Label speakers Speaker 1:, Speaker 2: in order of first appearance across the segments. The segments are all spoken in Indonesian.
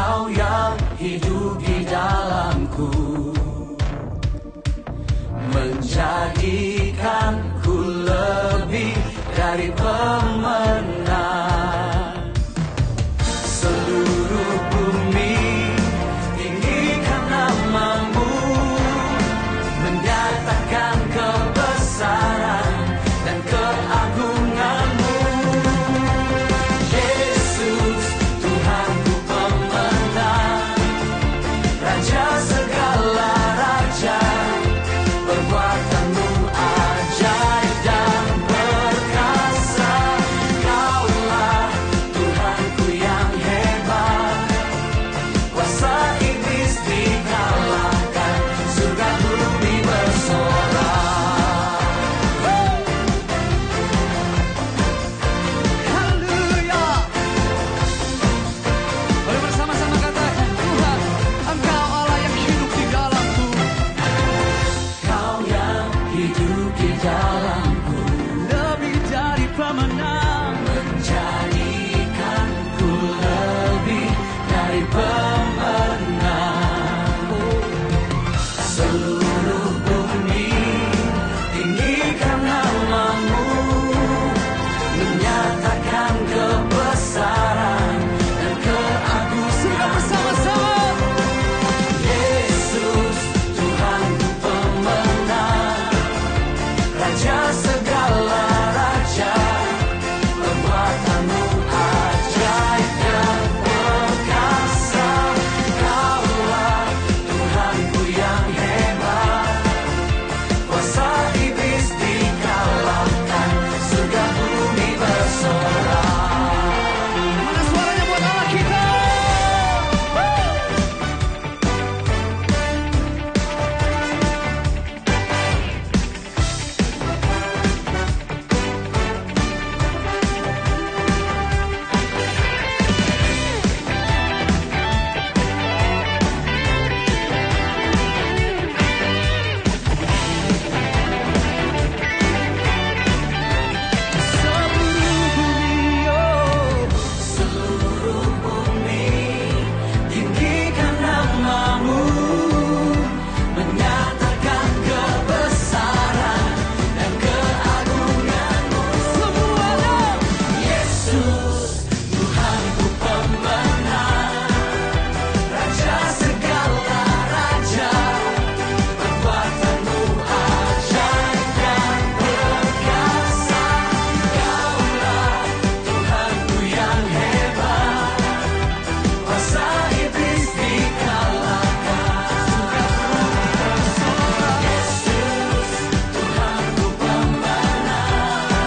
Speaker 1: Kau yang hidup di dalamku, menjadikanku lebih dari pemenang. Seluruh bumi tinggikan namamu, menyatakan kebesaran dan keagunganmu. Yesus, Tuhanku pemenang, Raja segala raja, perbuatanmu ajaib dan perkasa. Kaulah Tuhanku yang hebat, kuasa iblis dikalahkan, surga bumi bersorak.
Speaker 2: Haleluya. Mari bersama-sama katakan, Tuhan, Engkau Allah yang hidup di dalamku.
Speaker 1: Kau yang hidup di dalamku,
Speaker 2: Lebih dari pemenang.
Speaker 1: menjadikanku lebih dari pemenang. Seluruh bumi tinggikan namamu, menyatakan kebesaran dan
Speaker 2: Sudah
Speaker 1: keagungan.
Speaker 2: bersama-sama.
Speaker 1: Yesus, Tuhanku pemenang, Raja segala raja, perbuatanmu ajaib dan perkasa. Kaulah Tuhanku yang hebat, kuasa iblis dikalahkan, surga bumi bersorak.
Speaker 2: Mana suaranya buat Allah kita?
Speaker 1: Seluruh bumi tinggikan namamu, menyatakan kebesaran dan keagunganmu.
Speaker 2: Semuanya.
Speaker 1: Yesus, Tuhanku pemenang, Raja segala raja, perbuatanmu ajaib dan perkasa. Kaulah Tuhanku yang hebat, kuasa iblis dikalahkan, Yesus, Tuhanku pemenang,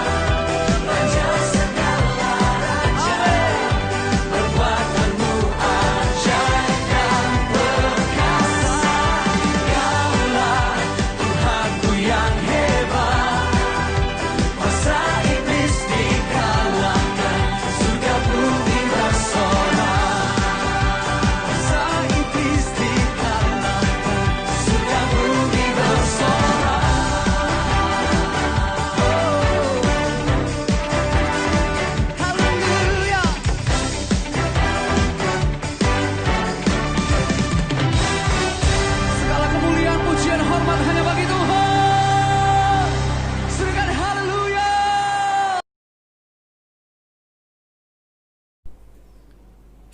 Speaker 1: Raja segala raja, perbuatanmu ajaib dan perkasa. Kaulah Tuhanku yang hebat, kuasa iblis dikalahkan, surga bumi bersorak. Kuasa iblis dikalahkan, surga bumi bersorak.
Speaker 2: Haleluya. Segala kemuliaan, pujian, hormat hanya bagi Tuhan. Serahkan haleluya.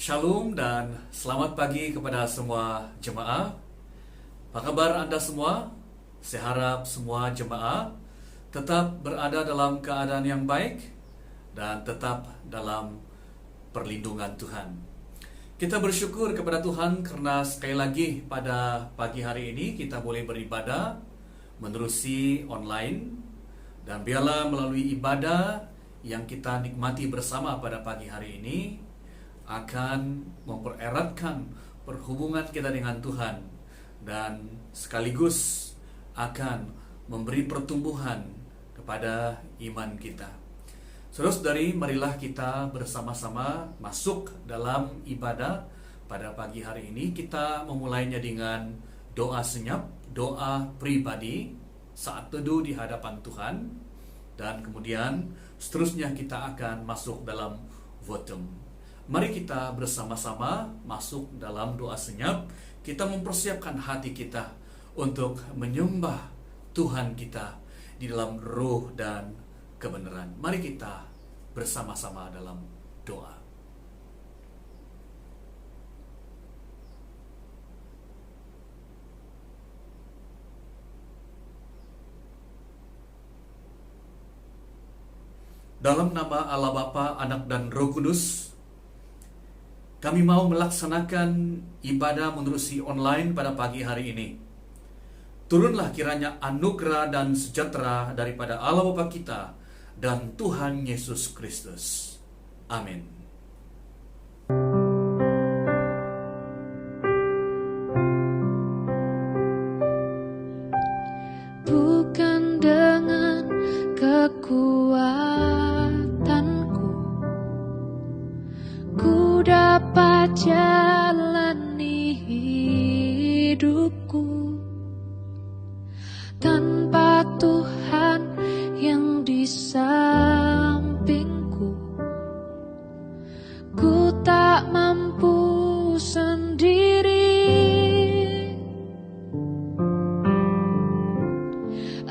Speaker 3: Shalom dan selamat pagi kepada semua jemaah. Apa kabar Anda semua? Saya harap semua jemaah tetap berada dalam keadaan yang baik dan tetap dalam perlindungan Tuhan. Kita bersyukur kepada Tuhan karena sekali lagi pada pagi hari ini kita boleh beribadah menerusi online, dan biarlah melalui ibadah yang kita nikmati bersama pada pagi hari ini akan mempereratkan perhubungan kita dengan Tuhan dan sekaligus akan memberi pertumbuhan kepada iman kita. Saudara-saudari, marilah kita bersama-sama masuk dalam ibadah pada pagi hari ini. Kita memulainya dengan doa senyap, doa pribadi saat teduh di hadapan Tuhan, dan kemudian seterusnya kita akan masuk dalam votum. Mari kita bersama-sama masuk dalam doa senyap. Kita mempersiapkan hati kita untuk menyembah Tuhan kita di dalam roh dan kebenaran. Mari kita bersama-sama dalam doa. Dalam nama Allah Bapa, Anak dan Roh Kudus, kami mau melaksanakan ibadah menerusi online pada pagi hari ini. Turunlah kiranya anugerah dan sejahtera daripada Allah Bapa kita dan Tuhan Yesus Kristus. Amin.
Speaker 4: Bukan dengan kekuatanku ku dapat jalani hidupku tanpa Tuhan yang di sampingku. Ku tak mampu sendiri.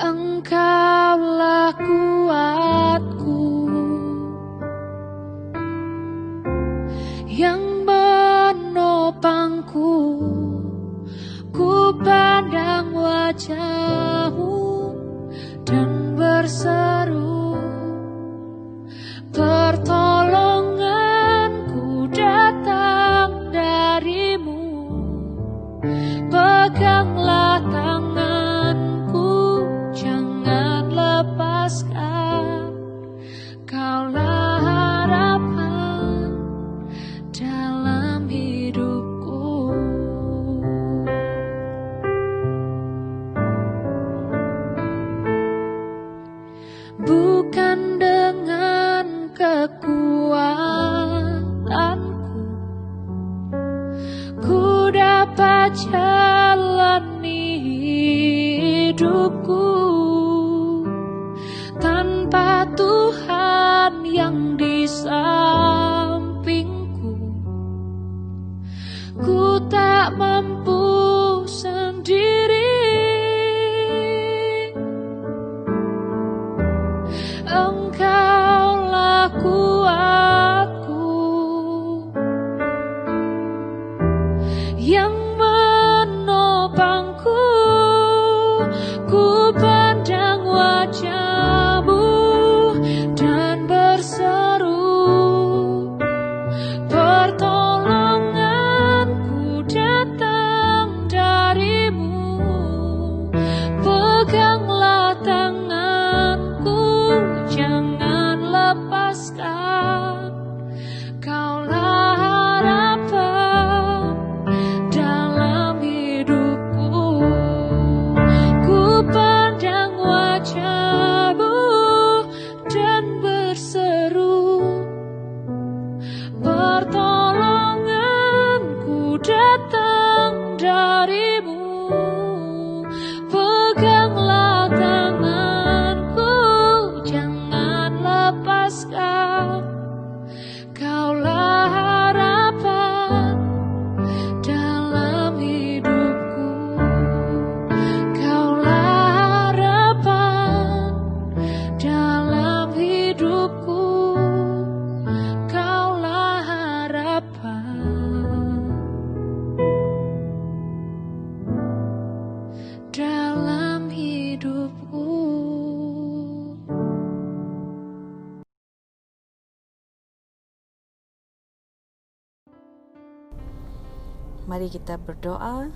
Speaker 4: Engkaulah kuatku yang menopangku. Ku pandang wajah-Mu dan berseru, pertolonganku datang dari-Mu. Peganglah tanganku, jangan lepaskan. Kaulah harapan dalam hidupku. Bukan dengan kekuatanku ku dapat jalani hidupku tanpa Tuhan yang di sampingku. Ku tak mampu sendiri. Engkaulah kuatku yang menopangku. Ku pandang wajah-Mu dan berseru, pertolonganku datang dari-Mu. Peganglah tanganku, jangan lepaskan. Kaulah harapan dalam hidupku. Ku pandang wajah-Mu dan berseru, pertolonganku datang dari-Mu. Peganglah tanganku, jangan lepaskan. Kaulah harapan dalam hidupku. Kaulah harapan dalam hidupku. Kaulah harapan dalam hidupku.
Speaker 5: Mari kita berdoa,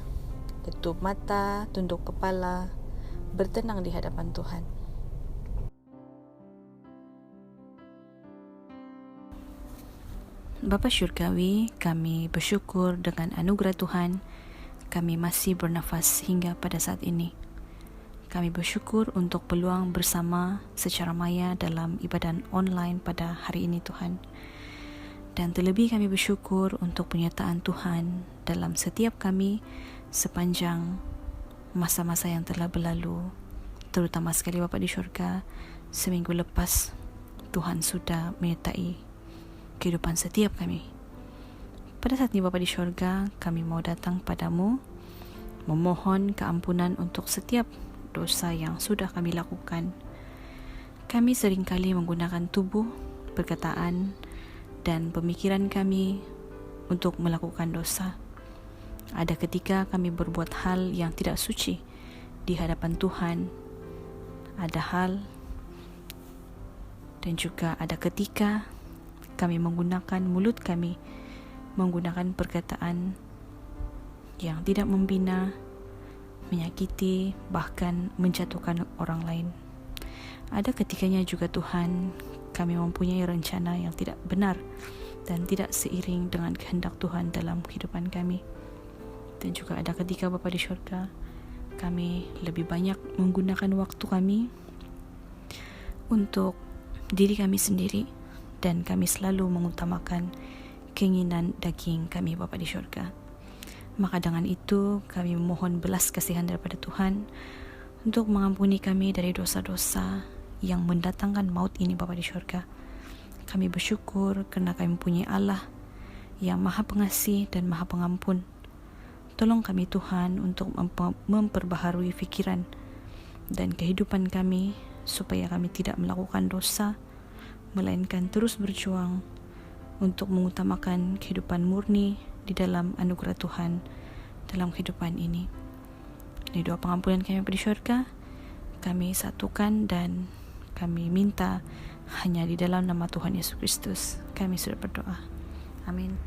Speaker 5: tutup mata, tunduk kepala, bertenang di hadapan Tuhan. Bapa Syurgawi, kami bersyukur dengan anugerah Tuhan, kami masih bernafas hingga pada saat ini. Kami bersyukur untuk peluang bersama secara maya dalam ibadah online pada hari ini Tuhan. Dan terlebih kami bersyukur untuk penyertaan Tuhan dalam setiap kami sepanjang masa-masa yang telah berlalu. Terutama sekali Bapa di syurga, seminggu lepas Tuhan sudah menyertai kehidupan setiap kami. Pada saat ini Bapa di syurga, kami mau datang padamu, memohon keampunan untuk setiap dosa yang sudah kami lakukan. Kami seringkali menggunakan tubuh, perkataan, dan pemikiran kami untuk melakukan dosa. Ada ketika kami berbuat hal yang tidak suci di hadapan Tuhan. Ada hal dan juga ada ketika kami menggunakan mulut kami, menggunakan perkataan yang tidak membina, menyakiti, bahkan menjatuhkan orang lain. Ada ketikanya juga Tuhan, kami mempunyai rencana yang tidak benar dan tidak seiring dengan kehendak Tuhan dalam kehidupan kami. Dan juga ada ketika Bapa di syurga, kami lebih banyak menggunakan waktu kami untuk diri kami sendiri, dan kami selalu mengutamakan keinginan daging kami Bapa di syurga. Maka dengan itu kami memohon belas kasihan daripada Tuhan untuk mengampuni kami dari dosa-dosa yang mendatangkan maut ini Bapa di syurga. Kami bersyukur kerana kami mempunyai Allah yang Maha Pengasih dan Maha Pengampun. Tolong kami Tuhan untuk memperbaharui fikiran dan kehidupan kami supaya kami tidak melakukan dosa, melainkan terus berjuang untuk mengutamakan kehidupan murni di dalam anugerah Tuhan dalam kehidupan ini. Ini doa pengampunan kami di syurga, kami satukan dan kami minta hanya di dalam nama Tuhan Yesus Kristus. Kami sudah berdoa. Amin.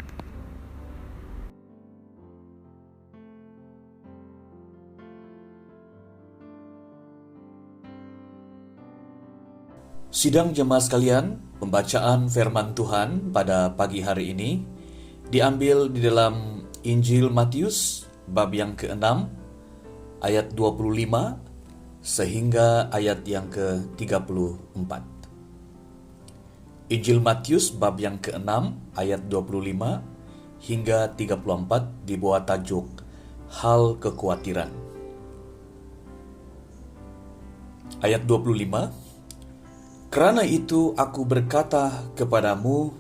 Speaker 3: Sidang jemaah sekalian, pembacaan firman Tuhan pada pagi hari ini diambil di dalam Injil Matius bab yang ke-6 ayat 25 sehingga ayat yang ke-34. Injil Matius bab yang ke-6 ayat 25 hingga 34 dibawa tajuk Hal Kekhawatiran. Ayat 25, "Kerana itu aku berkata kepadamu,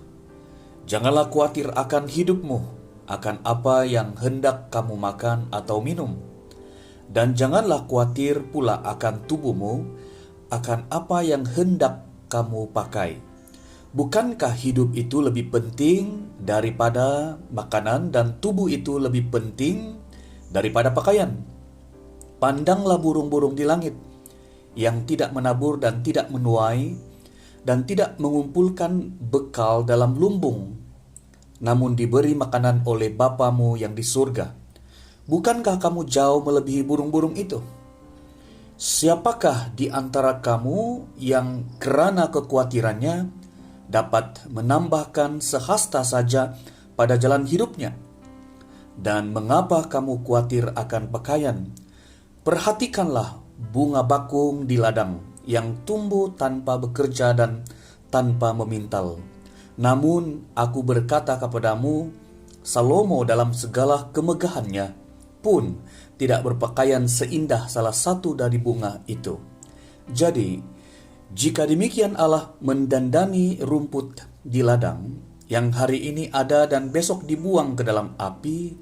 Speaker 3: janganlah khawatir akan hidupmu, akan apa yang hendak kamu makan atau minum. Dan janganlah khawatir pula akan tubuhmu, akan apa yang hendak kamu pakai. Bukankah hidup itu lebih penting daripada makanan dan tubuh itu lebih penting daripada pakaian? Pandanglah burung-burung di langit, yang tidak menabur dan tidak menuai dan tidak mengumpulkan bekal dalam lumbung, namun diberi makanan oleh Bapamu yang di surga. Bukankah kamu jauh melebihi burung-burung itu? Siapakah di antara kamu yang kerana kekhawatirannya dapat menambahkan sehasta saja pada jalan hidupnya? Dan mengapa kamu khawatir akan pakaian? Perhatikanlah bunga bakung di ladang yang tumbuh tanpa bekerja dan tanpa memintal. Namun aku berkata kepadamu, Salomo dalam segala kemegahannya pun tidak berpakaian seindah salah satu dari bunga itu. Jadi, jika demikian Allah mendandani rumput di ladang yang hari ini ada dan besok dibuang ke dalam api,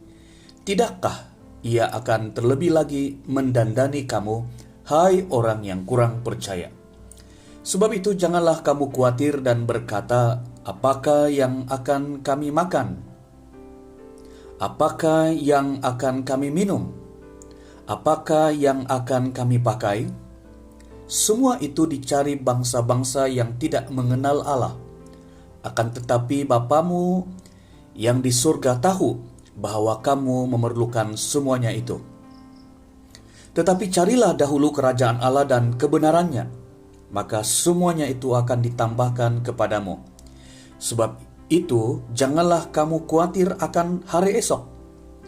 Speaker 3: tidakkah Ia akan terlebih lagi mendandani kamu, hai orang yang kurang percaya? Sebab itu janganlah kamu khawatir dan berkata, apakah yang akan kami makan? Apakah yang akan kami minum? Apakah yang akan kami pakai? Semua itu dicari bangsa-bangsa yang tidak mengenal Allah. Akan tetapi Bapamu yang di surga tahu bahwa kamu memerlukan semuanya itu. Tetapi carilah dahulu kerajaan Allah dan kebenarannya, maka semuanya itu akan ditambahkan kepadamu. Sebab itu janganlah kamu khawatir akan hari esok,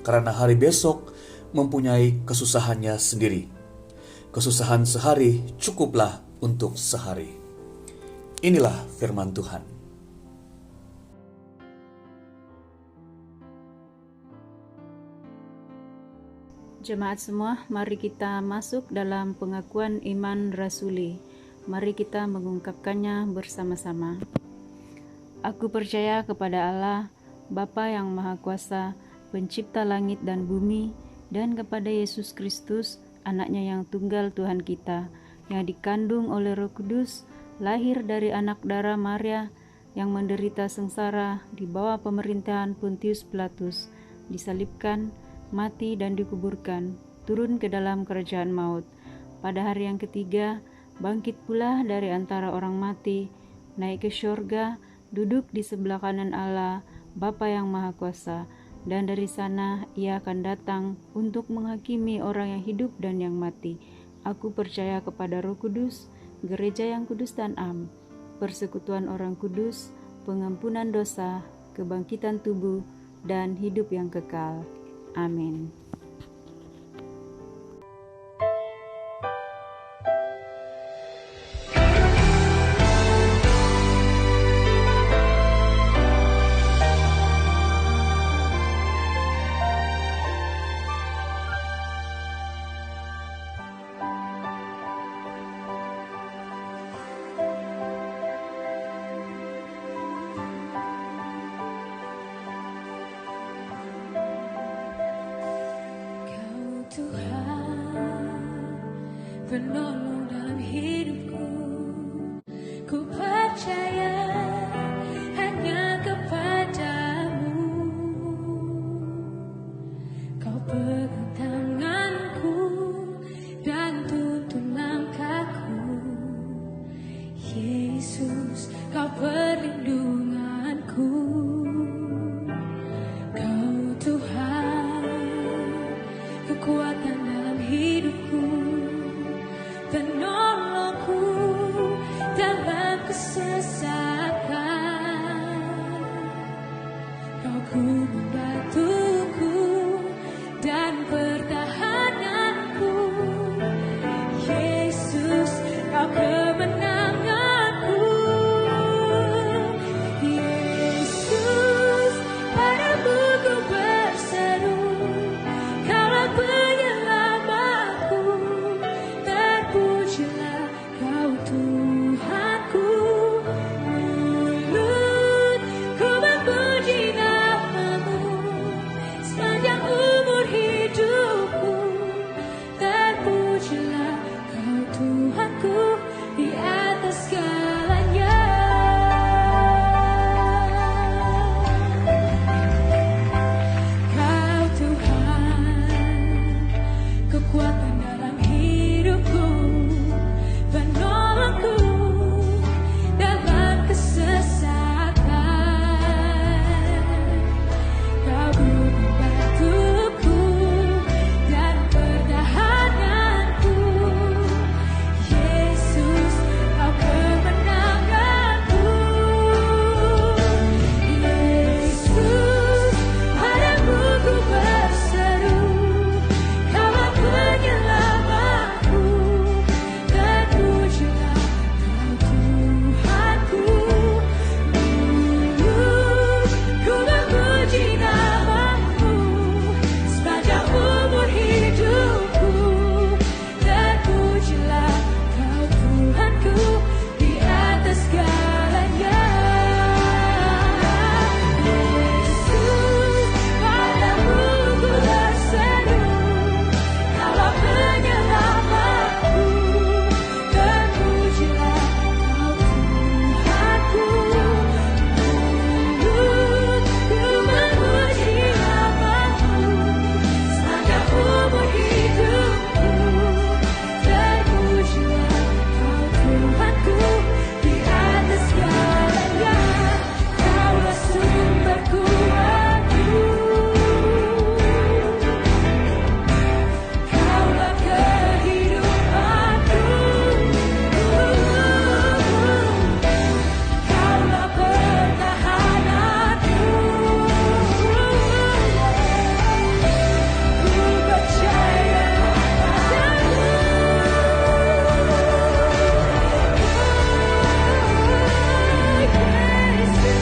Speaker 3: karena hari besok mempunyai kesusahannya sendiri. Kesusahan sehari cukuplah untuk sehari. Inilah firman Tuhan.
Speaker 6: Jemaat semua, mari kita masuk dalam pengakuan iman rasuli. Mari kita mengungkapkannya bersama-sama. Aku percaya kepada Allah, Bapa yang Maha Kuasa, Pencipta langit dan bumi, dan kepada Yesus Kristus, anaknya yang tunggal Tuhan kita, yang dikandung oleh Roh Kudus, lahir dari anak darah Maria, yang menderita sengsara di bawah pemerintahan Pontius Pilatus, disalibkan, mati dan dikuburkan, turun ke dalam kerajaan maut. Pada hari yang ketiga, bangkit pula dari antara orang mati, naik ke syurga, duduk di sebelah kanan Allah, Bapa yang Maha Kuasa, dan dari sana ia akan datang untuk menghakimi orang yang hidup dan yang mati. Aku percaya kepada Roh Kudus, gereja yang kudus dan am, persekutuan orang kudus, pengampunan dosa, kebangkitan tubuh, dan hidup yang kekal. Amin.
Speaker 4: Penolong dalam hidupku, ku percaya hanya kepadamu. Kau pegang tanganku dan tuntun langkahku, Yesus, kau perlindunganku. Kau Tuhan, kekuatan dalam hidupku, penolongku dalam kesesakan. Kau gunung batuku dan pertahananku, Yesus, kau kemenanganku. Yesus, padamu ku berseru, Kaulah penyelamatku. Terpujilah Kau Tuhanku, mulutku memuji namamu sepanjang umur hidupku. Terpujilah Kau Tuhanku di atas segalanya. Kau Tuhan, kekuatan dalam hidupku, penolongku dalam kesesakan. Kau gunung batuku dan pertahananku, Yesus, kau kemenanganku. Yesus, padamu ku berseru, Kaulah penyelamatku. Terpujilah Kau Tuhanku, mulutku memuji namamu sepanjang umur hidupku. Terpujilah Kau Tuhanku di atas segalanya. Yesus, padamu ku berseru, Kaulah penyelamatku. Terpujilah Kau Tuhanku, mulutku memuji namamu sepanjang umur hidupku. Terpujilah Kau Tuhanku di atas segalanya. Kaulah sumber kuatku, Kaulah kehidupanku, Kaulah pertahananku. Ku percaya padamu, Yesus.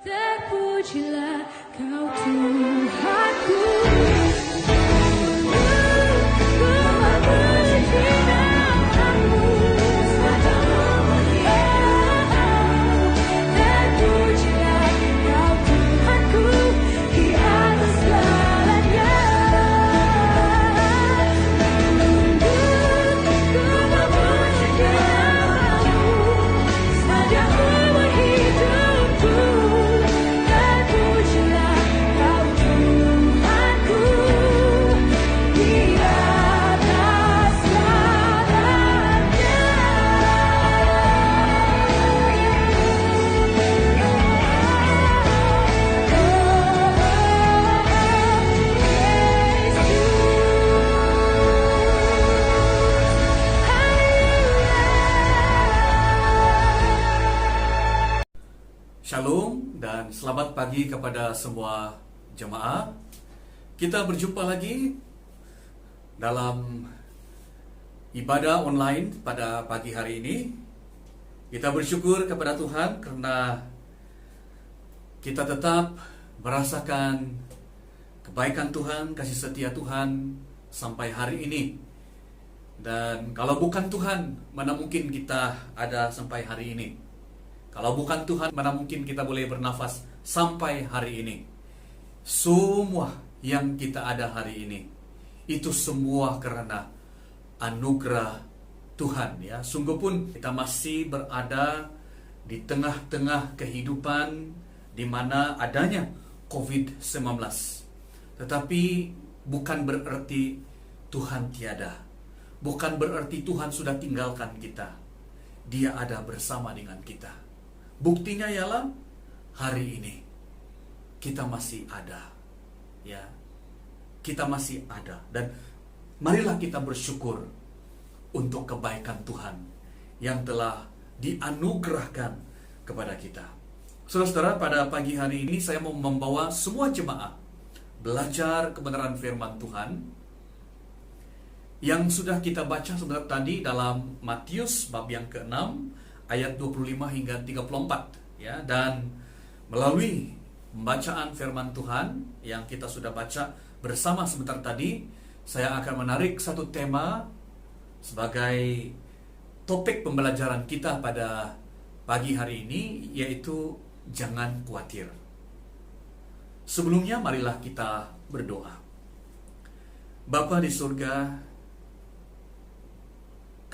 Speaker 4: Terpujilah Kau Tuhanku, ku memuji namamu
Speaker 3: Shalom dan selamat pagi kepada semua jemaah. Kita berjumpa lagi dalam ibadah online pada pagi hari ini. Kita bersyukur kepada Tuhan karena kita tetap merasakan kebaikan Tuhan, kasih setia Tuhan sampai hari ini. Dan kalau bukan Tuhan, mana mungkin kita ada sampai hari ini? Kalau bukan Tuhan, mana mungkin kita boleh bernafas sampai hari ini? Semua yang kita ada hari ini, itu semua karena anugerah Tuhan, ya. Sungguh pun kita masih berada di tengah-tengah kehidupan di mana adanya COVID-19. Tetapi bukan berarti Tuhan tiada. Bukan berarti Tuhan sudah tinggalkan kita. Dia ada bersama dengan kita. Buktinya ialah hari ini kita masih ada, ya. Kita masih ada, dan marilah kita bersyukur untuk kebaikan Tuhan yang telah dianugerahkan kepada kita. Saudara-saudara, pada pagi hari ini saya mau membawa semua jemaat belajar kebenaran firman Tuhan yang sudah kita baca sebentar tadi dalam Matius bab yang ke-6 ayat 25 hingga 34, ya. Dan melalui pembacaan firman Tuhan yang kita sudah baca bersama sebentar tadi, saya akan menarik satu tema sebagai topik pembelajaran kita pada pagi hari ini, yaitu jangan khawatir. Sebelumnya marilah kita berdoa. Bapa di surga,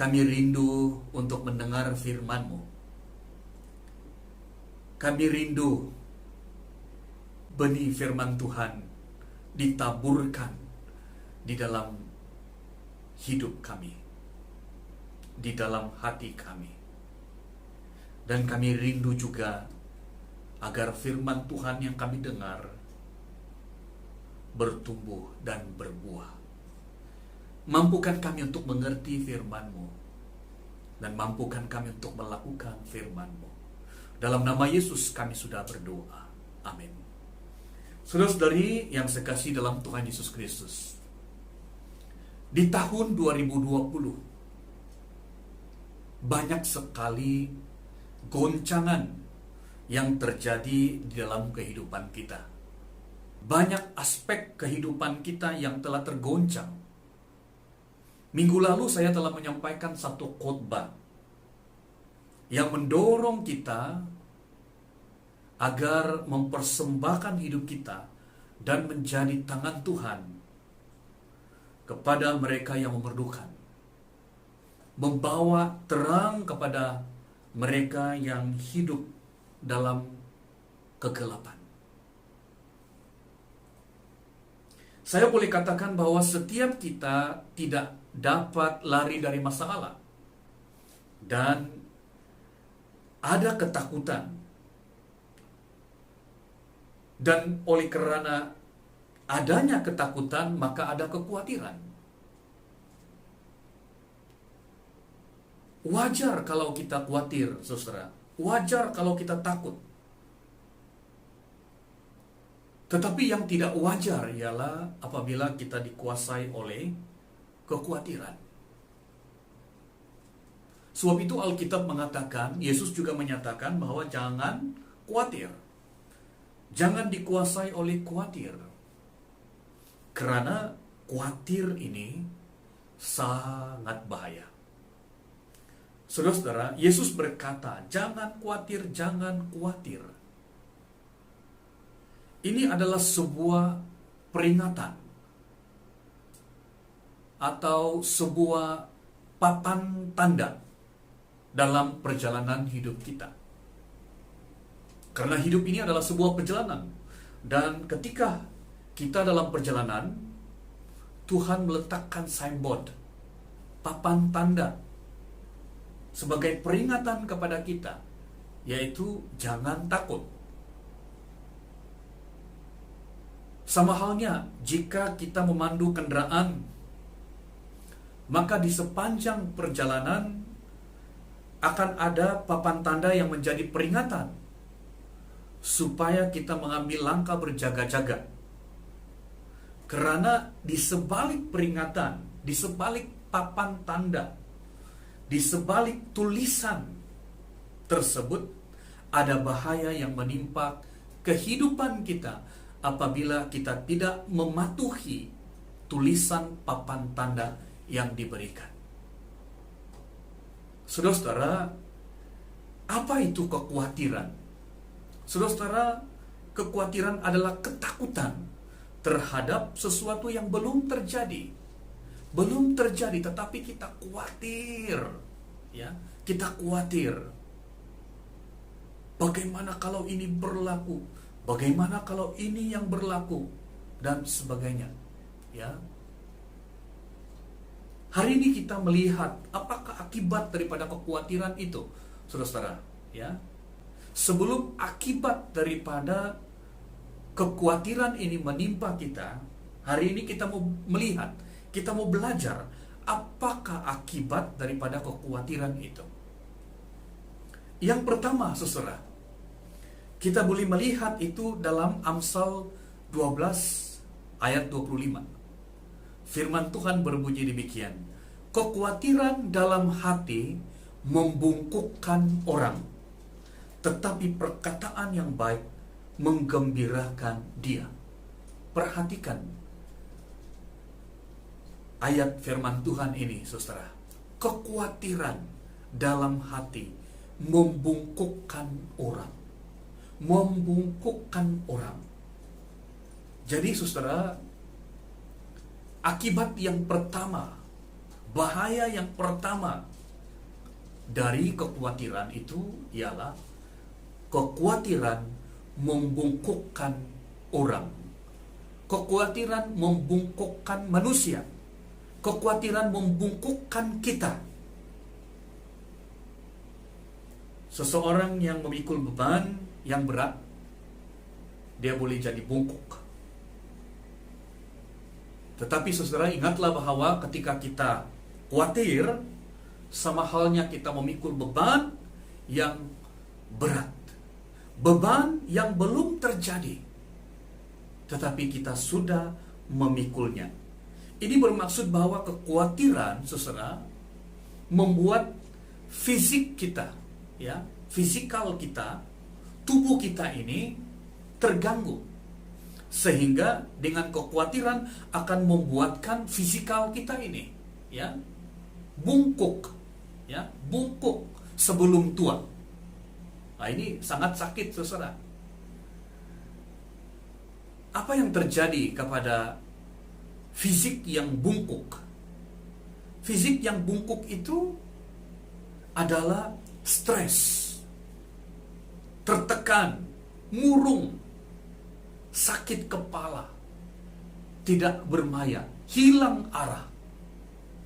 Speaker 3: kami rindu untuk mendengar firman-Mu. Kami rindu benih firman Tuhan ditaburkan di dalam hidup kami, di dalam hati kami. Dan kami rindu juga agar firman Tuhan yang kami dengar bertumbuh dan berbuah. Mampukan kami untuk mengerti firman-Mu, dan mampukan kami untuk melakukan firman-Mu. Dalam nama Yesus kami sudah berdoa. Amin. Saudara-saudari yang saya kasih dalam Tuhan Yesus Kristus, di tahun 2020 banyak sekali goncangan yang terjadi di dalam kehidupan kita. Banyak aspek kehidupan kita yang telah tergoncang. Minggu lalu saya telah menyampaikan satu khotbah yang mendorong kita agar mempersembahkan hidup kita dan menjadi tangan Tuhan kepada mereka yang memerlukan, membawa terang kepada mereka yang hidup dalam kegelapan. Saya boleh katakan bahwa setiap kita tidak dapat lari dari masalah, dan ada ketakutan, dan oleh karena adanya ketakutan maka ada kekhawatiran. Wajar kalau kita khawatir, saudara. Wajar kalau kita takut. Tetapi yang tidak wajar ialah apabila kita dikuasai oleh kekhawatiran. Sebab itu Alkitab mengatakan, Yesus juga menyatakan bahwa jangan khawatir. Jangan dikuasai oleh khawatir. Karena khawatir ini sangat bahaya. Saudara-saudara, Yesus berkata, jangan khawatir, jangan khawatir. Ini adalah sebuah peringatan atau sebuah papan tanda dalam perjalanan hidup kita. Karena hidup ini adalah sebuah perjalanan, dan ketika kita dalam perjalanan, Tuhan meletakkan signboard, papan tanda, sebagai peringatan kepada kita, yaitu jangan takut. Sama halnya jika kita memandu kendaraan, maka di sepanjang perjalanan akan ada papan tanda yang menjadi peringatan supaya kita mengambil langkah berjaga-jaga. Karena di sebalik peringatan, di sebalik papan tanda, di sebalik tulisan tersebut, ada bahaya yang menimpa kehidupan kita apabila kita tidak mematuhi tulisan papan tanda yang diberikan. Saudara-saudara, apa itu kekhawatiran? Saudara-saudara, kekhawatiran adalah ketakutan terhadap sesuatu yang belum terjadi. Belum terjadi, tetapi kita khawatir. Ya, kita khawatir. Bagaimana kalau ini berlaku? Bagaimana kalau ini yang berlaku? Dan sebagainya. Ya. Hari ini kita melihat apakah akibat daripada kekhawatiran itu, saudara-saudara. Ya. Sebelum akibat daripada kekhawatiran ini menimpa kita, hari ini kita mau melihat, kita mau belajar apakah akibat daripada kekhawatiran itu. Yang pertama, saudara, kita boleh melihat itu dalam Amsal 12 ayat 25. Firman Tuhan berbunyi demikian, kekhawatiran dalam hati membungkukkan orang, tetapi perkataan yang baik menggembirakan dia. Perhatikan ayat firman Tuhan ini, saudara. Kekhawatiran dalam hati membungkukkan orang. Membungkukkan orang. Jadi, saudara, akibat yang pertama, bahaya yang pertama dari kekhawatiran itu ialah kekhawatiran membungkukkan orang. Kekhawatiran membungkukkan manusia. Kekhawatiran membungkukkan kita. Seseorang yang memikul beban yang berat, dia boleh jadi bungkuk. Tetapi saudara, ingatlah bahwa ketika kita khawatir, sama halnya kita memikul beban yang berat. Beban yang belum terjadi, tetapi kita sudah memikulnya. Ini bermaksud bahwa kekhawatiran, saudara, membuat fisik kita, ya, fisikal kita, tubuh kita ini terganggu. Sehingga dengan kekhawatiran akan membuatkan fisikal kita ini, ya, bungkuk, ya, bungkuk sebelum tua. Nah, ini sangat sakit, saudara. Apa yang terjadi kepada fisik yang bungkuk? Fisik yang bungkuk itu adalah stres, tertekan, murung, sakit kepala, tidak bermaya, hilang arah.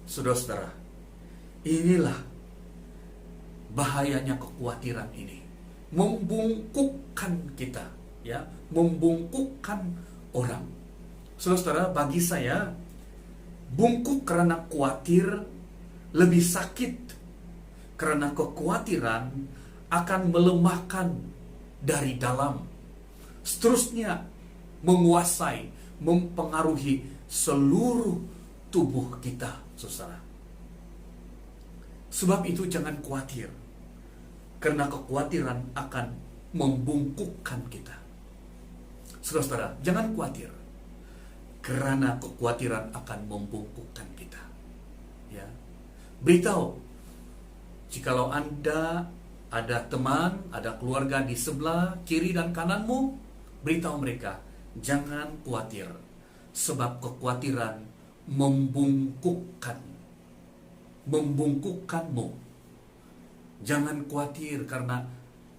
Speaker 3: Saudara-saudara, inilah bahayanya kekhawatiran ini. Membungkukkan kita, ya, membungkukkan orang. Saudara-saudara, bagi saya bungkuk karena khawatir lebih sakit, karena kekhawatiran akan melemahkan dari dalam, seterusnya menguasai, mempengaruhi seluruh tubuh kita, saudara. Sebab itu jangan khawatir, karena kekhawatiran akan membungkukkan kita. Saudara-saudara, jangan khawatir, karena kekhawatiran akan membungkukkan kita. Ya, beritahu, jikalau Anda ada teman, ada keluarga di sebelah kiri dan kananmu, beritahu mereka, jangan khawatir, sebab kekhawatiran membungkukkanmu. Jangan khawatir, karena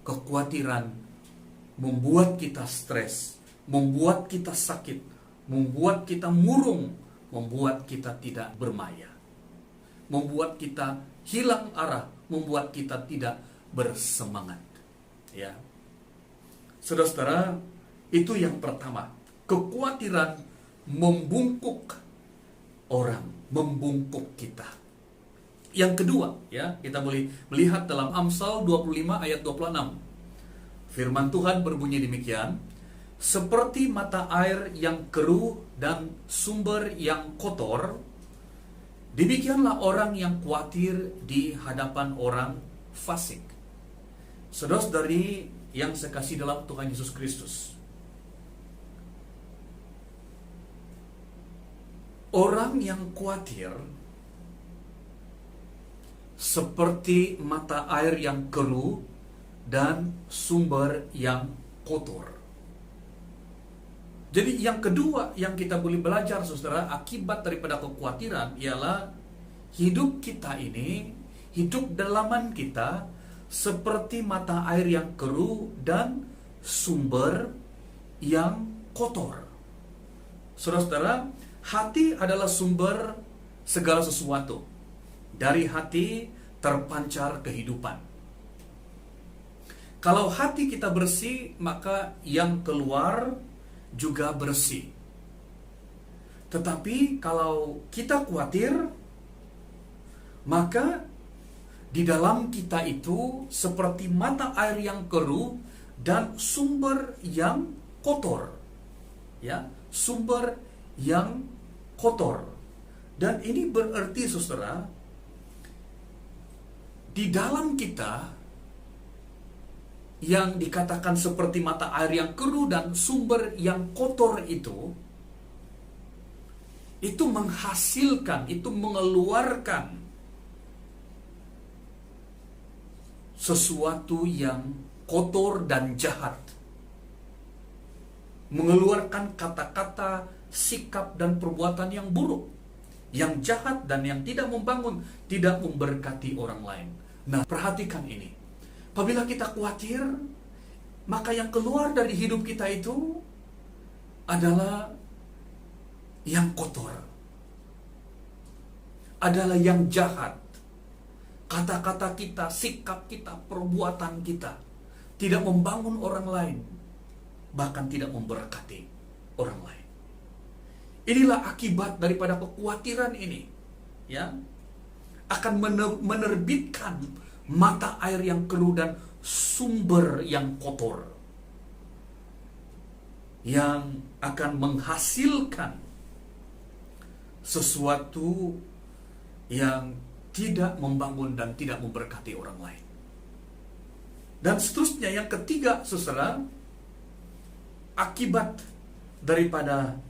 Speaker 3: kekhawatiran membuat kita stres, membuat kita sakit, membuat kita murung, membuat kita tidak bermaya, membuat kita hilang arah, membuat kita tidak bersemangat. Ya, saudara-saudara, itu yang pertama. Kekhawatiran membungkuk orang, membungkuk kita. Yang kedua, ya, kita boleh melihat dalam Amsal 25 ayat 26. Firman Tuhan berbunyi demikian, seperti mata air yang keruh dan sumber yang kotor, demikianlah orang yang khawatir di hadapan orang fasik. Saudara-saudari yang saya kasih dalam Tuhan Yesus Kristus, orang yang khawatir seperti mata air yang keruh dan sumber yang kotor. Jadi yang kedua yang kita boleh belajar, saudara, akibat daripada kekhawatiran ialah hidup kita ini, hidup dalaman kita seperti mata air yang keruh dan sumber yang kotor. Saudara-saudara, hati adalah sumber segala sesuatu. Dari hati terpancar kehidupan. Kalau hati kita bersih, maka yang keluar juga bersih. Tetapi kalau kita khawatir, maka di dalam kita itu seperti mata air yang keruh dan sumber yang kotor. Ya, sumber yang kotor. Dan ini berarti, saudara, di dalam kita yang dikatakan seperti mata air yang keruh dan sumber yang kotor itu menghasilkan, itu mengeluarkan sesuatu yang kotor dan jahat. Mengeluarkan kata-kata, sikap dan perbuatan yang buruk, yang jahat dan yang tidak membangun, tidak memberkati orang lain. Nah, perhatikan ini. Apabila kita khawatir, maka yang keluar dari hidup kita itu adalah yang kotor, adalah yang jahat. Kata-kata kita, sikap kita, perbuatan kita tidak membangun orang lain, bahkan tidak memberkati orang lain. Inilah akibat daripada kekhawatiran ini, ya, akan menerbitkan mata air yang keruh dan sumber yang kotor, yang akan menghasilkan sesuatu yang tidak membangun dan tidak memberkati orang lain. Dan seterusnya, yang ketiga, saudara, akibat daripada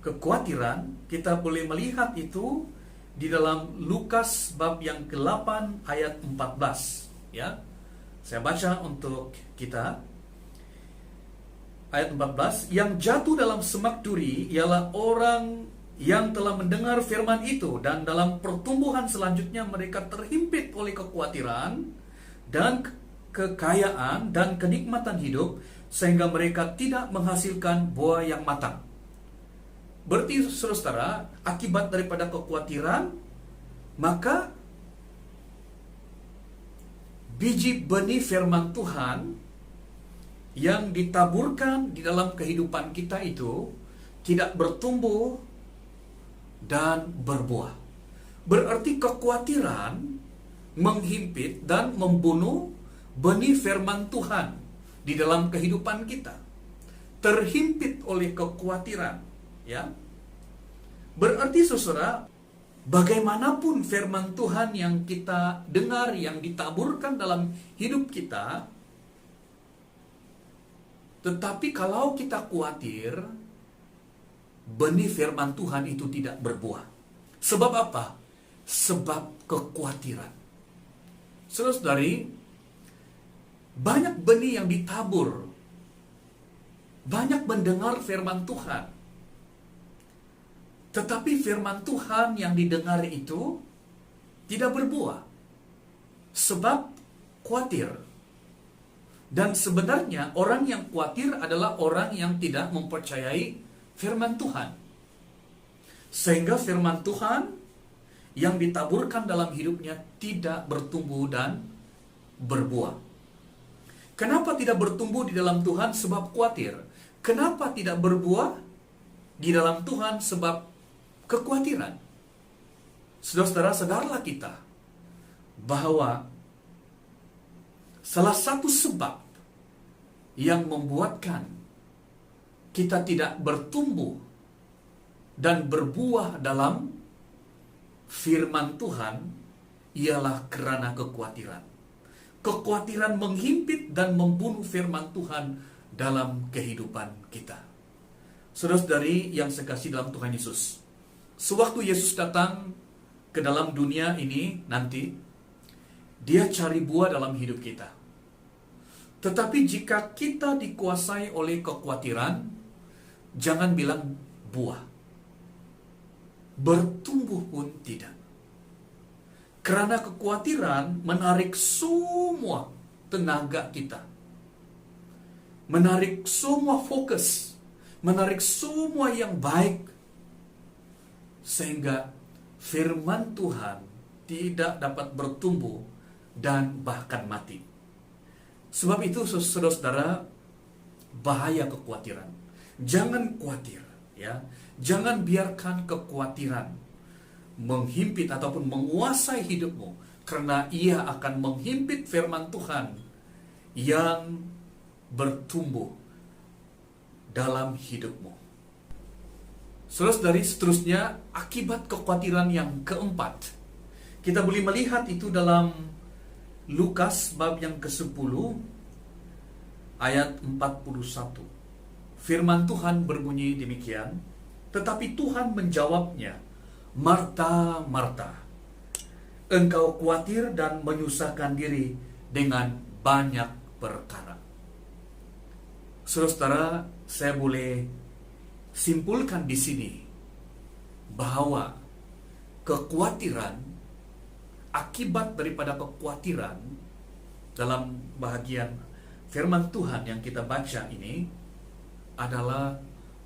Speaker 3: kekhawatiran, kita boleh melihat itu di dalam Lukas bab yang ke-8 ayat 14, ya. Saya baca untuk kita. Ayat 14, yang jatuh dalam semak duri ialah orang yang telah mendengar firman itu, dan dalam pertumbuhan selanjutnya mereka terhimpit oleh kekhawatiran dan kekayaan dan kenikmatan hidup, sehingga mereka tidak menghasilkan buah yang matang. Berarti, saudara, akibat daripada kekhawatiran, maka biji benih firman Tuhan yang ditaburkan di dalam kehidupan kita itu tidak bertumbuh dan berbuah. Berarti kekhawatiran menghimpit dan membunuh benih firman Tuhan di dalam kehidupan kita. Terhimpit oleh kekhawatiran, ya. Berarti, saudara, bagaimanapun firman Tuhan yang kita dengar, yang ditaburkan dalam hidup kita, tetapi kalau kita khawatir, benih firman Tuhan itu tidak berbuah. Sebab apa? Sebab kekhawatiran. Saudara-saudari, banyak benih yang ditabur, banyak mendengar firman Tuhan, tetapi firman Tuhan yang didengar itu tidak berbuah, sebab khawatir. Dan sebenarnya orang yang khawatir adalah orang yang tidak mempercayai firman Tuhan. Sehingga firman Tuhan yang ditaburkan dalam hidupnya tidak bertumbuh dan berbuah. Kenapa tidak bertumbuh di dalam Tuhan? Sebab khawatir. Kenapa tidak berbuah di dalam Tuhan? Sebab kekhawatiran. Saudara-saudara, sadarlah kita bahwa salah satu sebab yang membuatkan kita tidak bertumbuh dan berbuah dalam firman Tuhan ialah karena kekhawatiran. Kekhawatiran menghimpit dan membunuh firman Tuhan dalam kehidupan kita. Saudara-saudari yang saya kasih dalam Tuhan Yesus, sewaktu Yesus datang ke dalam dunia ini nanti, Dia cari buah dalam hidup kita. Tetapi jika kita dikuasai oleh kekhawatiran, jangan bilang buah. Bertumbuh pun tidak. Karena kekhawatiran menarik semua tenaga kita. Menarik semua fokus. Menarik semua yang baik. Sehingga firman Tuhan tidak dapat bertumbuh dan bahkan mati. Sebab itu saudara-saudara, bahaya kekhawatiran. Jangan khawatir, ya. Jangan biarkan kekhawatiran menghimpit ataupun menguasai hidupmu, karena ia akan menghimpit firman Tuhan yang bertumbuh dalam hidupmu. Saudara-saudari, seterusnya akibat kekhawatiran yang keempat. Kita boleh melihat itu dalam Lukas bab yang ke-10 ayat 41. Firman Tuhan berbunyi demikian, tetapi Tuhan menjawabnya, Marta, Marta, engkau khawatir dan menyusahkan diri dengan banyak perkara. Saudara-saudara, saya boleh simpulkan di sini bahwa kekhawatiran, akibat daripada kekhawatiran dalam bahagian firman Tuhan yang kita baca ini adalah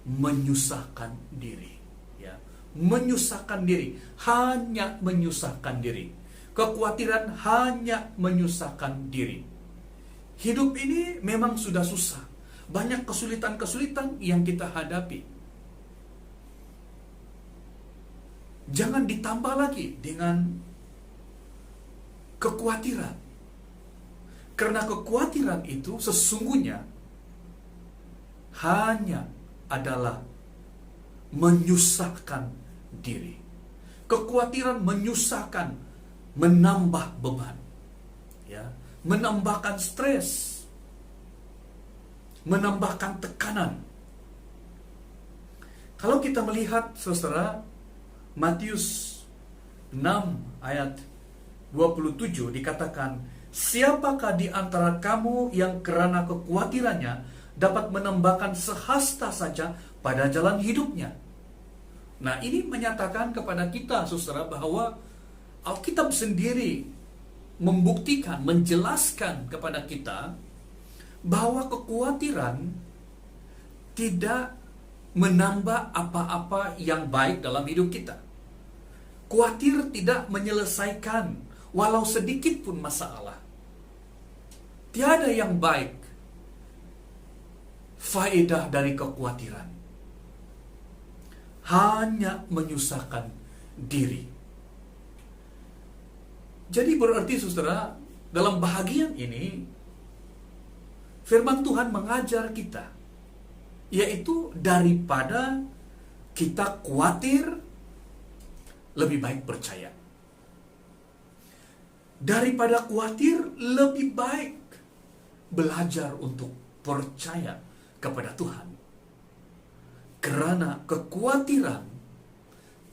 Speaker 3: menyusahkan diri, ya. Menyusahkan diri, hanya menyusahkan diri. Kekhawatiran hanya menyusahkan diri. Hidup ini memang sudah susah. Banyak kesulitan-kesulitan yang kita hadapi. Jangan ditambah lagi dengan kekhawatiran. Karena kekhawatiran itu sesungguhnya hanya adalah menyusahkan diri. Kekhawatiran menyusahkan, menambah beban, ya, menambahkan stres, menambahkan tekanan. Kalau kita melihat, saudara, Matius 6 ayat 27 dikatakan, siapakah di antara kamu yang karena kekhawatirannya dapat menambahkan sehasta saja pada jalan hidupnya? Nah, ini menyatakan kepada kita, saudara, bahwa Alkitab sendiri membuktikan, menjelaskan kepada kita bahwa kekhawatiran tidak menambah apa-apa yang baik dalam hidup kita. Khawatir tidak menyelesaikan walau sedikit pun masalah. Tiada yang baik faedah dari kekhawatiran. Hanya menyusahkan diri. Jadi berarti, saudara, dalam bahagian ini firman Tuhan mengajar kita, yaitu daripada kita khawatir, lebih baik percaya. Daripada khawatir, lebih baik belajar untuk percaya kepada Tuhan. Karena kekhawatiran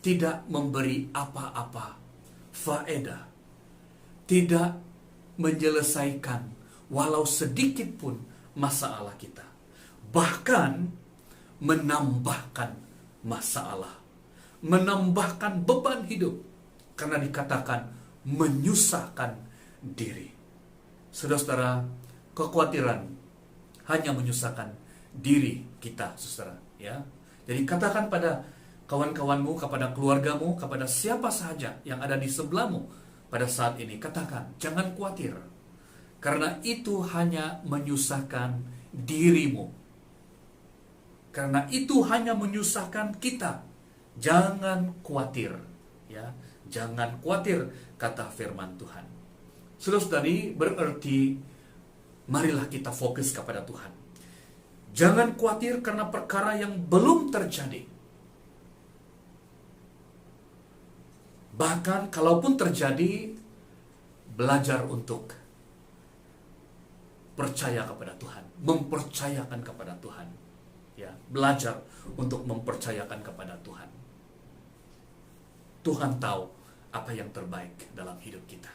Speaker 3: tidak memberi apa-apa faedah, tidak menyelesaikan walau sedikit pun masalah kita, bahkan menambahkan masalah, menambahkan beban hidup, karena dikatakan menyusahkan diri. Saudara-saudara, kekhawatiran hanya menyusahkan diri kita, saudara, ya. Jadi katakan pada kawan-kawanmu, kepada keluargamu, kepada siapa saja yang ada di sebelahmu pada saat ini, katakan, jangan khawatir, karena itu hanya menyusahkan dirimu. Karena itu hanya menyusahkan kita. Jangan khawatir, ya. Jangan khawatir, kata firman Tuhan. Saudara-saudari, berarti marilah kita fokus kepada Tuhan. Jangan khawatir karena perkara yang belum terjadi. Bahkan kalaupun terjadi, belajar untuk percaya kepada Tuhan, mempercayakan kepada Tuhan. Ya, belajar untuk mempercayakan kepada Tuhan. Tuhan tahu apa yang terbaik dalam hidup kita.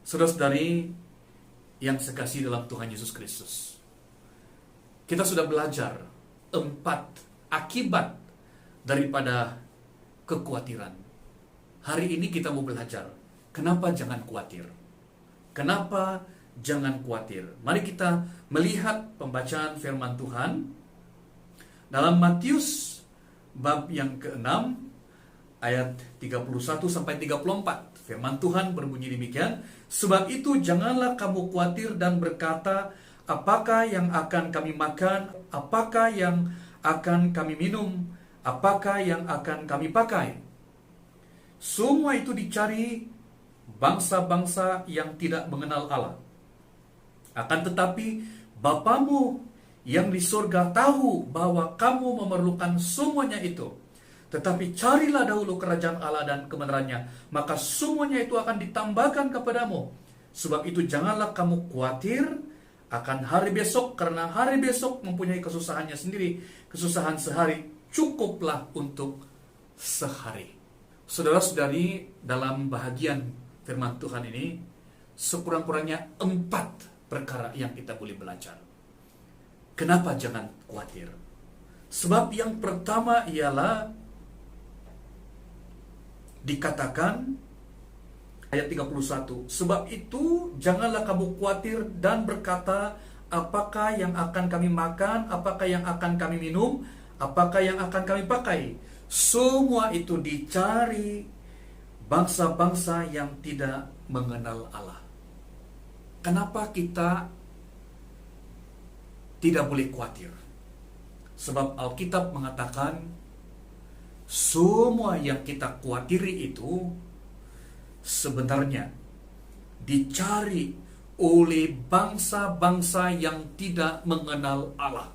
Speaker 3: Saudara-saudari yang sekasih dalam Tuhan Yesus Kristus, kita sudah belajar 4 akibat daripada kekhawatiran. Hari ini kita mau belajar kenapa jangan khawatir. Kenapa jangan khawatir? Mari kita melihat pembacaan firman Tuhan dalam Matius bab yang ke-6 ayat 31 sampai 34. Firman Tuhan berbunyi demikian, sebab itu janganlah kamu khawatir dan berkata, apakah yang akan kami makan, apakah yang akan kami minum, apakah yang akan kami pakai. Semua itu dicari bangsa-bangsa yang tidak mengenal Allah. Akan tetapi Bapamu yang di surga tahu bahwa kamu memerlukan semuanya itu. Tetapi carilah dahulu kerajaan Allah dan kebenarannya, maka semuanya itu akan ditambahkan kepadamu. Sebab itu janganlah kamu khawatir akan hari besok, karena hari besok mempunyai kesusahannya sendiri. Kesusahan sehari cukuplah untuk sehari. Saudara-saudari, dalam bahagian firman Tuhan ini sekurang-kurangnya 4 perkara yang kita boleh belajar. Kenapa jangan khawatir? Sebab yang pertama ialah dikatakan ayat 31, sebab itu janganlah kamu khawatir dan berkata, apakah yang akan kami makan, apakah yang akan kami minum, apakah yang akan kami pakai. Semua itu dicari bangsa-bangsa yang tidak mengenal Allah. Kenapa kita tidak boleh khawatir? Sebab Alkitab mengatakan semua yang kita khawatiri itu sebenarnya dicari oleh bangsa-bangsa yang tidak mengenal Allah.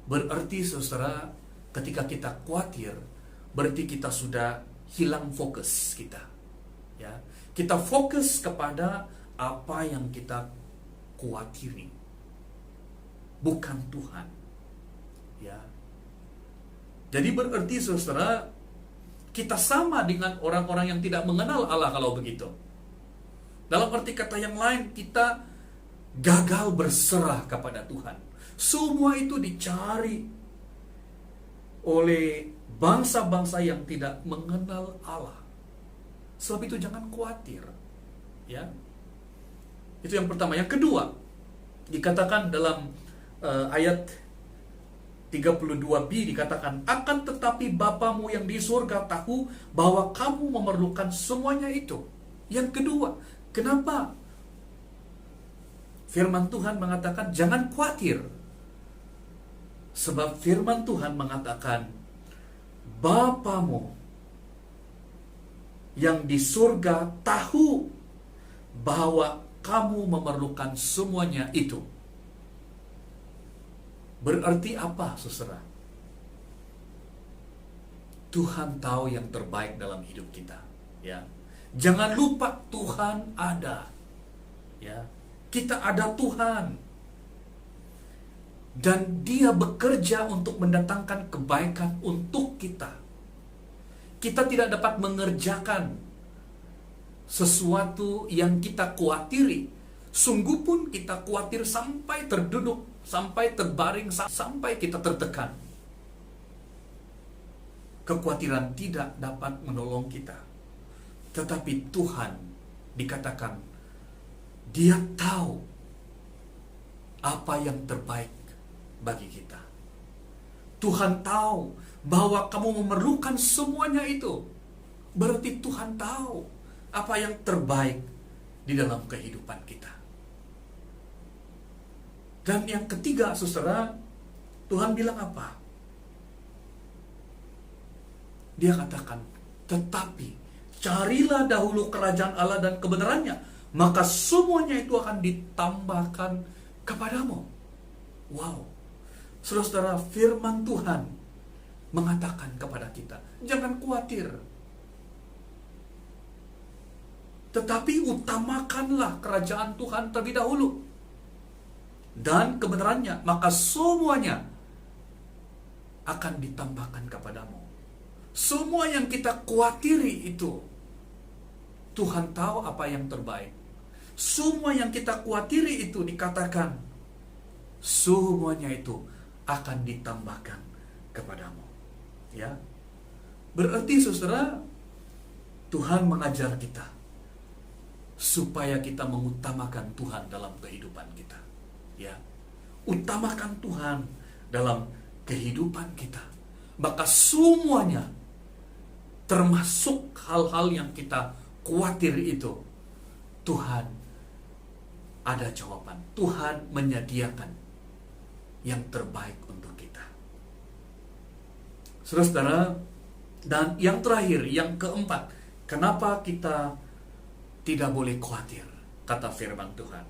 Speaker 3: Berarti saudara, ketika kita khawatir, berarti kita sudah hilang fokus kita. Ya, kita fokus kepada apa yang kita khawatiri, bukan Tuhan. Ya. Jadi berarti saudara, kita sama dengan orang-orang yang tidak mengenal Allah kalau begitu. Dalam arti kata yang lain, kita gagal berserah kepada Tuhan. Semua itu dicari oleh bangsa-bangsa yang tidak mengenal Allah. Sebab itu jangan khawatir. Ya. Itu yang pertama. Yang kedua, dikatakan dalam ayat 32b dikatakan, akan tetapi Bapamu yang di surga tahu bahwa kamu memerlukan semuanya itu. Yang kedua, kenapa firman Tuhan mengatakan jangan khawatir? Sebab firman Tuhan mengatakan Bapamu yang di surga tahu bahwa kamu memerlukan semuanya itu. Berarti apa, saudara? Tuhan tahu yang terbaik dalam hidup kita. Ya, jangan lupa Tuhan ada. Ya, kita ada Tuhan, dan Dia bekerja untuk mendatangkan kebaikan untuk kita. Kita tidak dapat mengerjakan sesuatu yang kita khawatiri. Sungguh pun kita khawatir sampai terduduk, sampai terbaring, sampai kita tertekan. Kekhawatiran tidak dapat menolong kita. Tetapi Tuhan dikatakan Dia tahu apa yang terbaik bagi kita. Tuhan tahu bahwa kamu memerlukan semuanya itu. Berarti Tuhan tahu apa yang terbaik di dalam kehidupan kita. Dan yang ketiga, saudara, Tuhan bilang apa? Dia katakan, tetapi carilah dahulu kerajaan Allah dan kebenarannya, maka semuanya itu akan ditambahkan kepadamu. Wow, saudara-saudara, firman Tuhan mengatakan kepada kita, jangan khawatir, tetapi utamakanlah kerajaan Tuhan terlebih dahulu dan kebenarannya, maka semuanya akan ditambahkan kepadamu. Semua yang kita khawatiri itu, Tuhan tahu apa yang terbaik. Semua yang kita khawatiri itu dikatakan, semuanya itu akan ditambahkan kepadamu. Ya, berarti saudara, Tuhan mengajar kita supaya kita mengutamakan Tuhan dalam kehidupan kita. Ya, utamakan Tuhan dalam kehidupan kita. Maka semuanya, termasuk hal-hal yang kita khawatir itu, Tuhan ada jawaban. Tuhan menyediakan yang terbaik untuk kita. Saudara-saudara, dan yang terakhir, yang keempat, kenapa kita tidak boleh khawatir, kata firman Tuhan.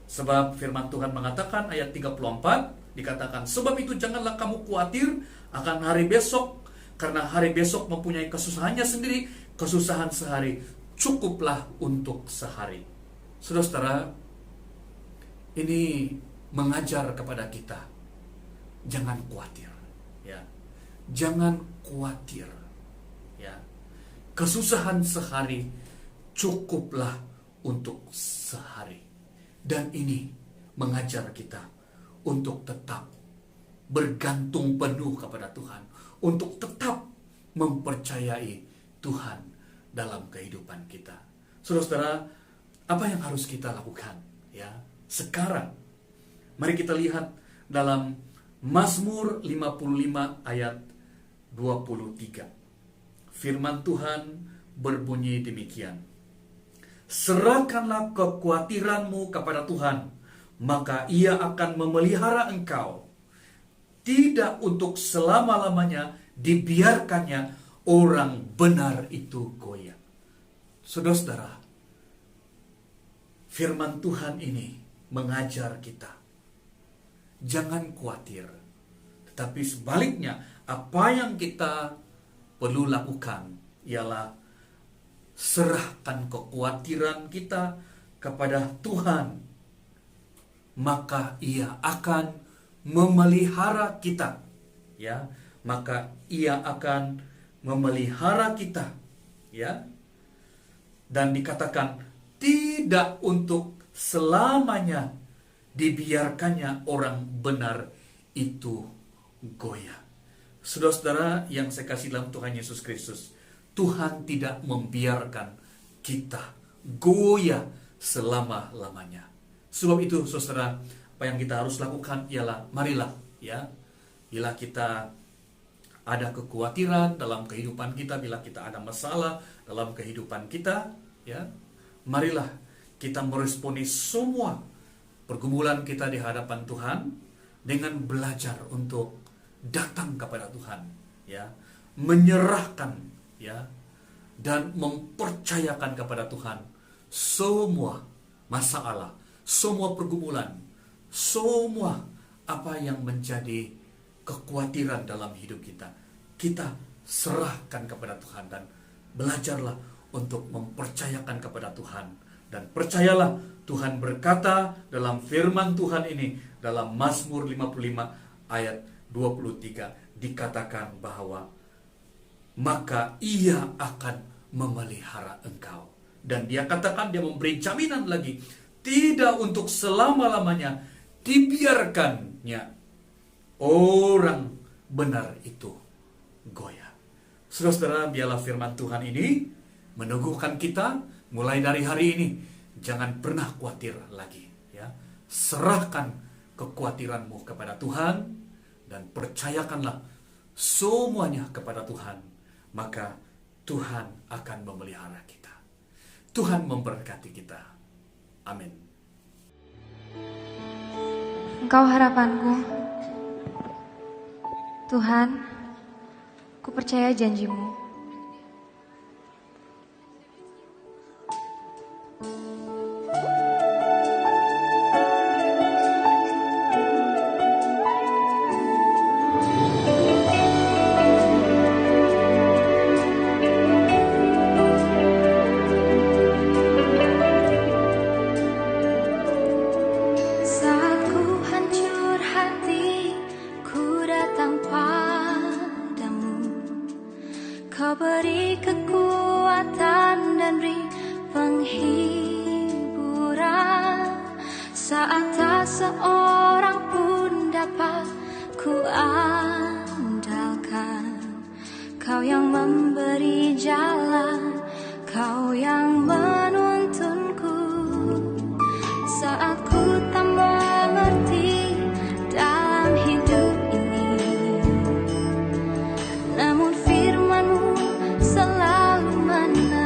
Speaker 3: Sebab firman Tuhan mengatakan, ayat 34, dikatakan, sebab itu janganlah kamu khawatir akan hari besok, karena hari besok mempunyai kesusahannya sendiri, kesusahan sehari cukuplah untuk sehari. Saudara-saudara, ini mengajar kepada kita, jangan khawatir, ya. Jangan khawatir, ya. Kesusahan sehari cukuplah untuk sehari. Dan ini mengajar kita untuk tetap bergantung penuh kepada Tuhan, untuk tetap mempercayai Tuhan dalam kehidupan kita. Saudara-saudara, apa yang harus kita lakukan? Ya, sekarang mari kita lihat dalam Mazmur 55 ayat 23. Firman Tuhan berbunyi demikian. Serahkanlah kekhawatiranmu kepada Tuhan, maka Ia akan memelihara engkau. Tidak untuk selama-lamanya dibiarkannya orang benar itu goyah. Saudara-saudara, firman Tuhan ini mengajar kita, jangan khawatir. Tetapi sebaliknya, apa yang kita perlu lakukan ialah serahkan kekhawatiran kita kepada Tuhan, maka Ia akan memelihara kita. Ya, maka Ia akan memelihara kita. Ya. Dan dikatakan tidak untuk selamanya dibiarkannya orang benar itu goyah. Saudara-saudara yang saya kasih dalam Tuhan Yesus Kristus, Tuhan tidak membiarkan kita goyah selama-lamanya. Sebab itu saudara, apa yang kita harus lakukan ialah marilah, ya, bila kita ada kekhawatiran dalam kehidupan kita, bila kita ada masalah dalam kehidupan kita, ya, marilah kita meresponi semua pergumulan kita di hadapan Tuhan dengan belajar untuk datang kepada Tuhan, ya, menyerahkan, ya, dan mempercayakan kepada Tuhan semua masalah, semua pergumulan, semua apa yang menjadi kekhawatiran dalam hidup kita. Kita serahkan kepada Tuhan dan belajarlah untuk mempercayakan kepada Tuhan. Dan percayalah, Tuhan berkata dalam firman Tuhan ini, dalam Mazmur 55 ayat 23, dikatakan bahwa maka Ia akan memelihara engkau. Dan dia katakan, dia memberi jaminan lagi, tidak untuk selama-lamanya dibiarkannya orang benar itu goyah. Saudara-saudara, biarlah firman Tuhan ini meneguhkan kita mulai dari hari ini. Jangan pernah khawatir lagi, ya. Serahkan kekhawatiranmu kepada Tuhan dan percayakanlah semuanya kepada Tuhan, maka Tuhan akan memelihara kita. Tuhan memberkati kita. Amin.
Speaker 7: Engkau harapanku, Tuhan, ku percaya janji-Mu.
Speaker 4: tak seorang pun dapat ku andalkan. Kau yang memberi jalan, Kau yang menuntunku saat ku tak mengerti dalam hidup ini. Namun firman-Mu selalu menerangiku.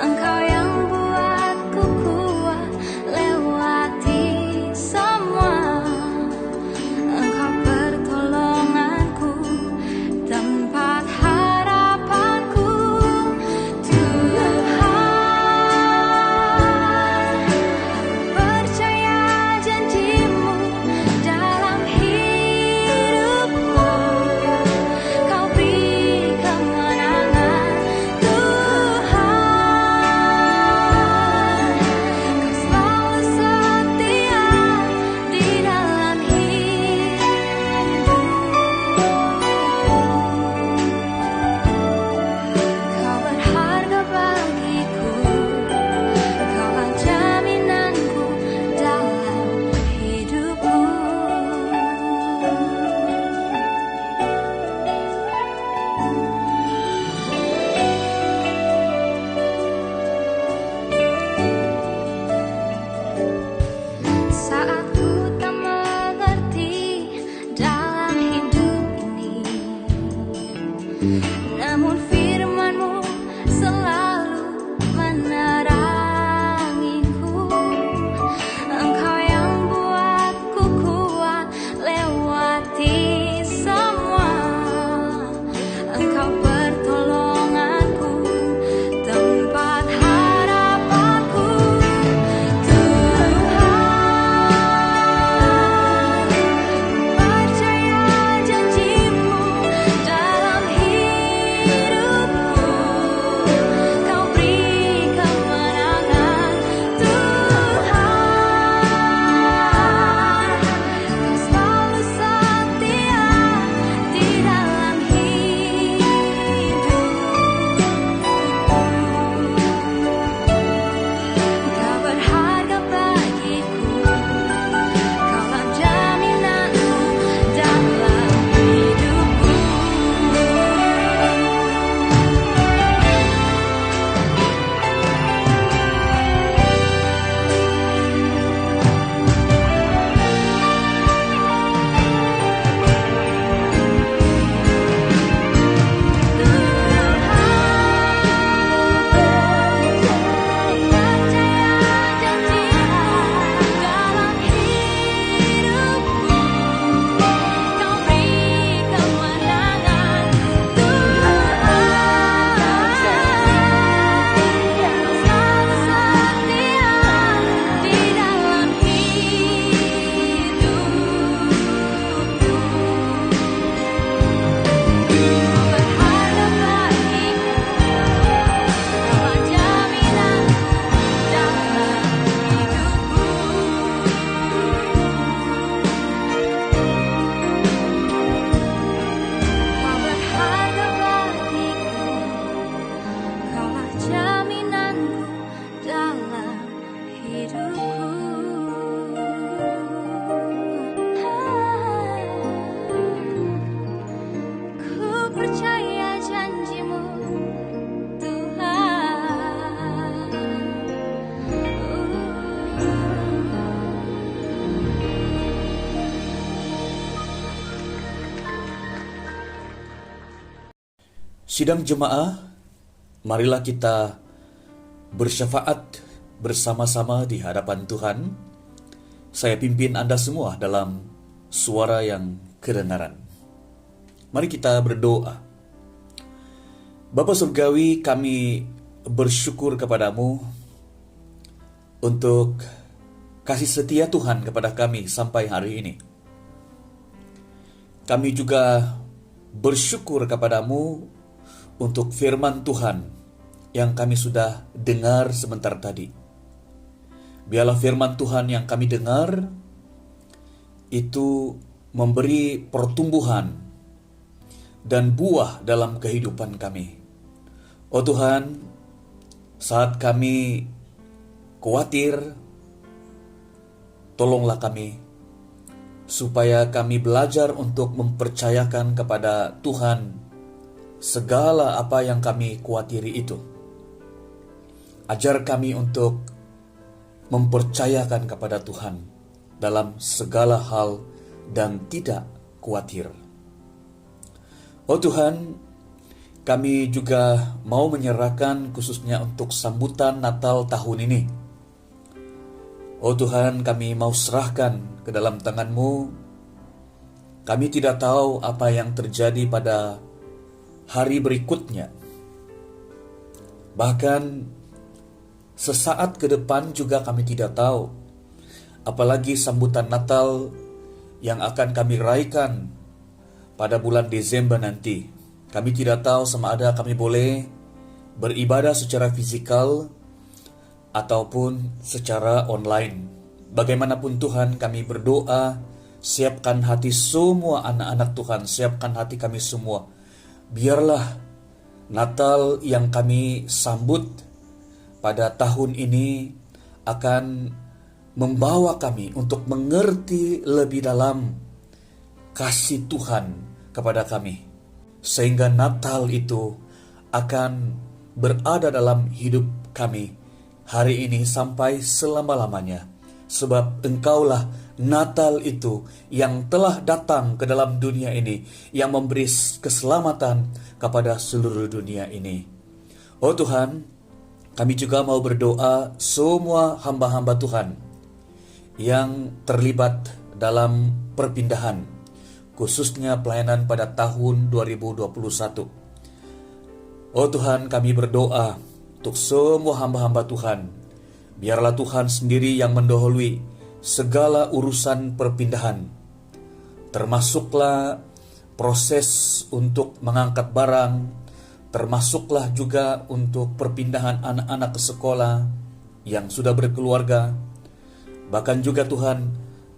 Speaker 4: Engkau yang buatku kuat lewati semua. Engkau pertolonganku, tempat harapanku. Tuhan, percaya janji-Mu dalam hidupku. Kau beri kemenangan, Tuhan. Kau selalu setia di dalam hidupku. Kau berharga bagiku, Kaulah jaminanku dalam hidupku. Saat ku tak mengerti dalam hidup ini, namun firman-Mu selalu menerangiku. Engkau yang buatku kuat lewati semua. Engkau pertolonganku, tempat harapanku. Tuhan, percaya janji-Mu dalam hidupku. Kau beri kemenangan, Tuhan. Kau selalu setia di dalam hidupku. Kau berharga bagiku, Kaulah jaminanku dalam hidupku. Kaulah jaminanku dalam hidupku. Ku percaya janji-Mu, Tuhan.
Speaker 3: Sidang jemaah, marilah kita bersyafaat bersama-sama di hadapan Tuhan. Saya pimpin Anda semua dalam suara yang kedengaran. Mari kita berdoa. Bapa Surgawi, kami bersyukur kepadamu untuk kasih setia Tuhan kepada kami sampai hari ini. Kami juga bersyukur kepadamu untuk firman Tuhan yang kami sudah dengar sebentar tadi. Biarlah firman Tuhan yang kami dengar itu memberi pertumbuhan dan buah dalam kehidupan kami. Oh Tuhan, saat kami khawatir, tolonglah kami supaya kami belajar untuk mempercayakan kepada Tuhan segala apa yang kami khawatiri itu. Ajar kami untuk mempercayakan kepada Tuhan dalam segala hal dan tidak khawatir. Oh Tuhan, kami juga mau menyerahkan khususnya untuk sambutan Natal tahun ini. Oh Tuhan, kami mau serahkan ke dalam tangan-Mu. Kami tidak tahu apa yang terjadi pada hari berikutnya. Bahkan sesaat ke depan juga kami tidak tahu. Apalagi sambutan Natal yang akan kami raikan pada bulan Desember nanti. Kami tidak tahu sama ada kami boleh beribadah secara fisikal ataupun secara online. Bagaimanapun Tuhan, kami berdoa, siapkan hati semua anak-anak Tuhan, siapkan hati kami semua. Biarlah Natal yang kami sambut pada tahun ini akan membawa kami untuk mengerti lebih dalam kasih Tuhan kepada kami. Sehingga Natal itu akan berada dalam hidup kami hari ini sampai selama-lamanya. Sebab Engkaulah Natal itu yang telah datang ke dalam dunia ini, yang memberi keselamatan kepada seluruh dunia ini. Oh Tuhan, kami juga mau berdoa semua hamba-hamba Tuhan yang terlibat dalam perpindahan, khususnya pelayanan pada tahun 2021. Oh Tuhan, kami berdoa untuk semua hamba-hamba Tuhan. Biarlah Tuhan sendiri yang mendahului segala urusan perpindahan. Termasuklah proses untuk mengangkat barang, termasuklah juga untuk perpindahan anak-anak ke sekolah yang sudah berkeluarga. Bahkan juga Tuhan,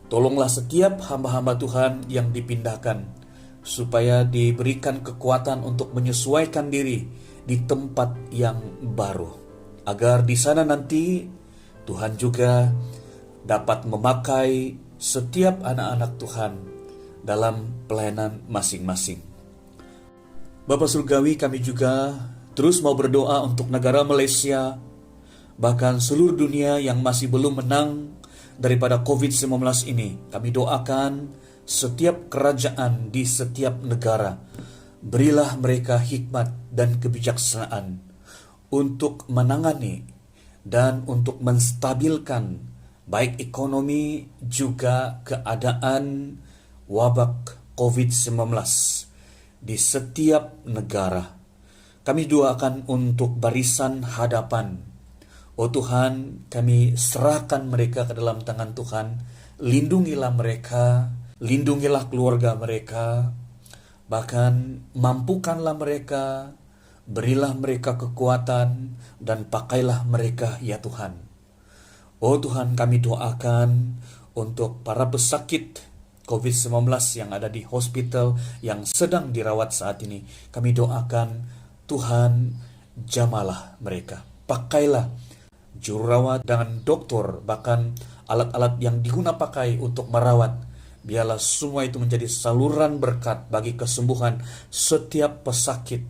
Speaker 3: tolonglah setiap hamba-hamba Tuhan yang dipindahkan, supaya diberikan kekuatan untuk menyesuaikan diri di tempat yang baru. Agar di sana nanti Tuhan juga dapat memakai setiap anak-anak Tuhan dalam pelayanan masing-masing. Bapa Surgawi, kami juga terus mau berdoa untuk negara Malaysia, bahkan seluruh dunia yang masih belum menang daripada COVID-19 ini. Kami doakan setiap kerajaan di setiap negara, berilah mereka hikmat dan kebijaksanaan untuk menangani dan untuk menstabilkan baik ekonomi juga keadaan wabak COVID-19 di setiap negara. Kami doakan untuk barisan hadapan. Oh Tuhan, kami serahkan mereka ke dalam tangan Tuhan. Lindungilah mereka, lindungilah keluarga mereka, bahkan mampukanlah mereka, berilah mereka kekuatan, dan pakailah mereka ya Tuhan. Oh Tuhan, kami doakan untuk para pesakit COVID-19 yang ada di hospital, yang sedang dirawat saat ini. Kami doakan Tuhan, jamalah mereka, pakailah jururawat dan dokter, bahkan alat-alat yang digunakan pakai untuk merawat. Biarlah semua itu menjadi saluran berkat bagi kesembuhan setiap pesakit.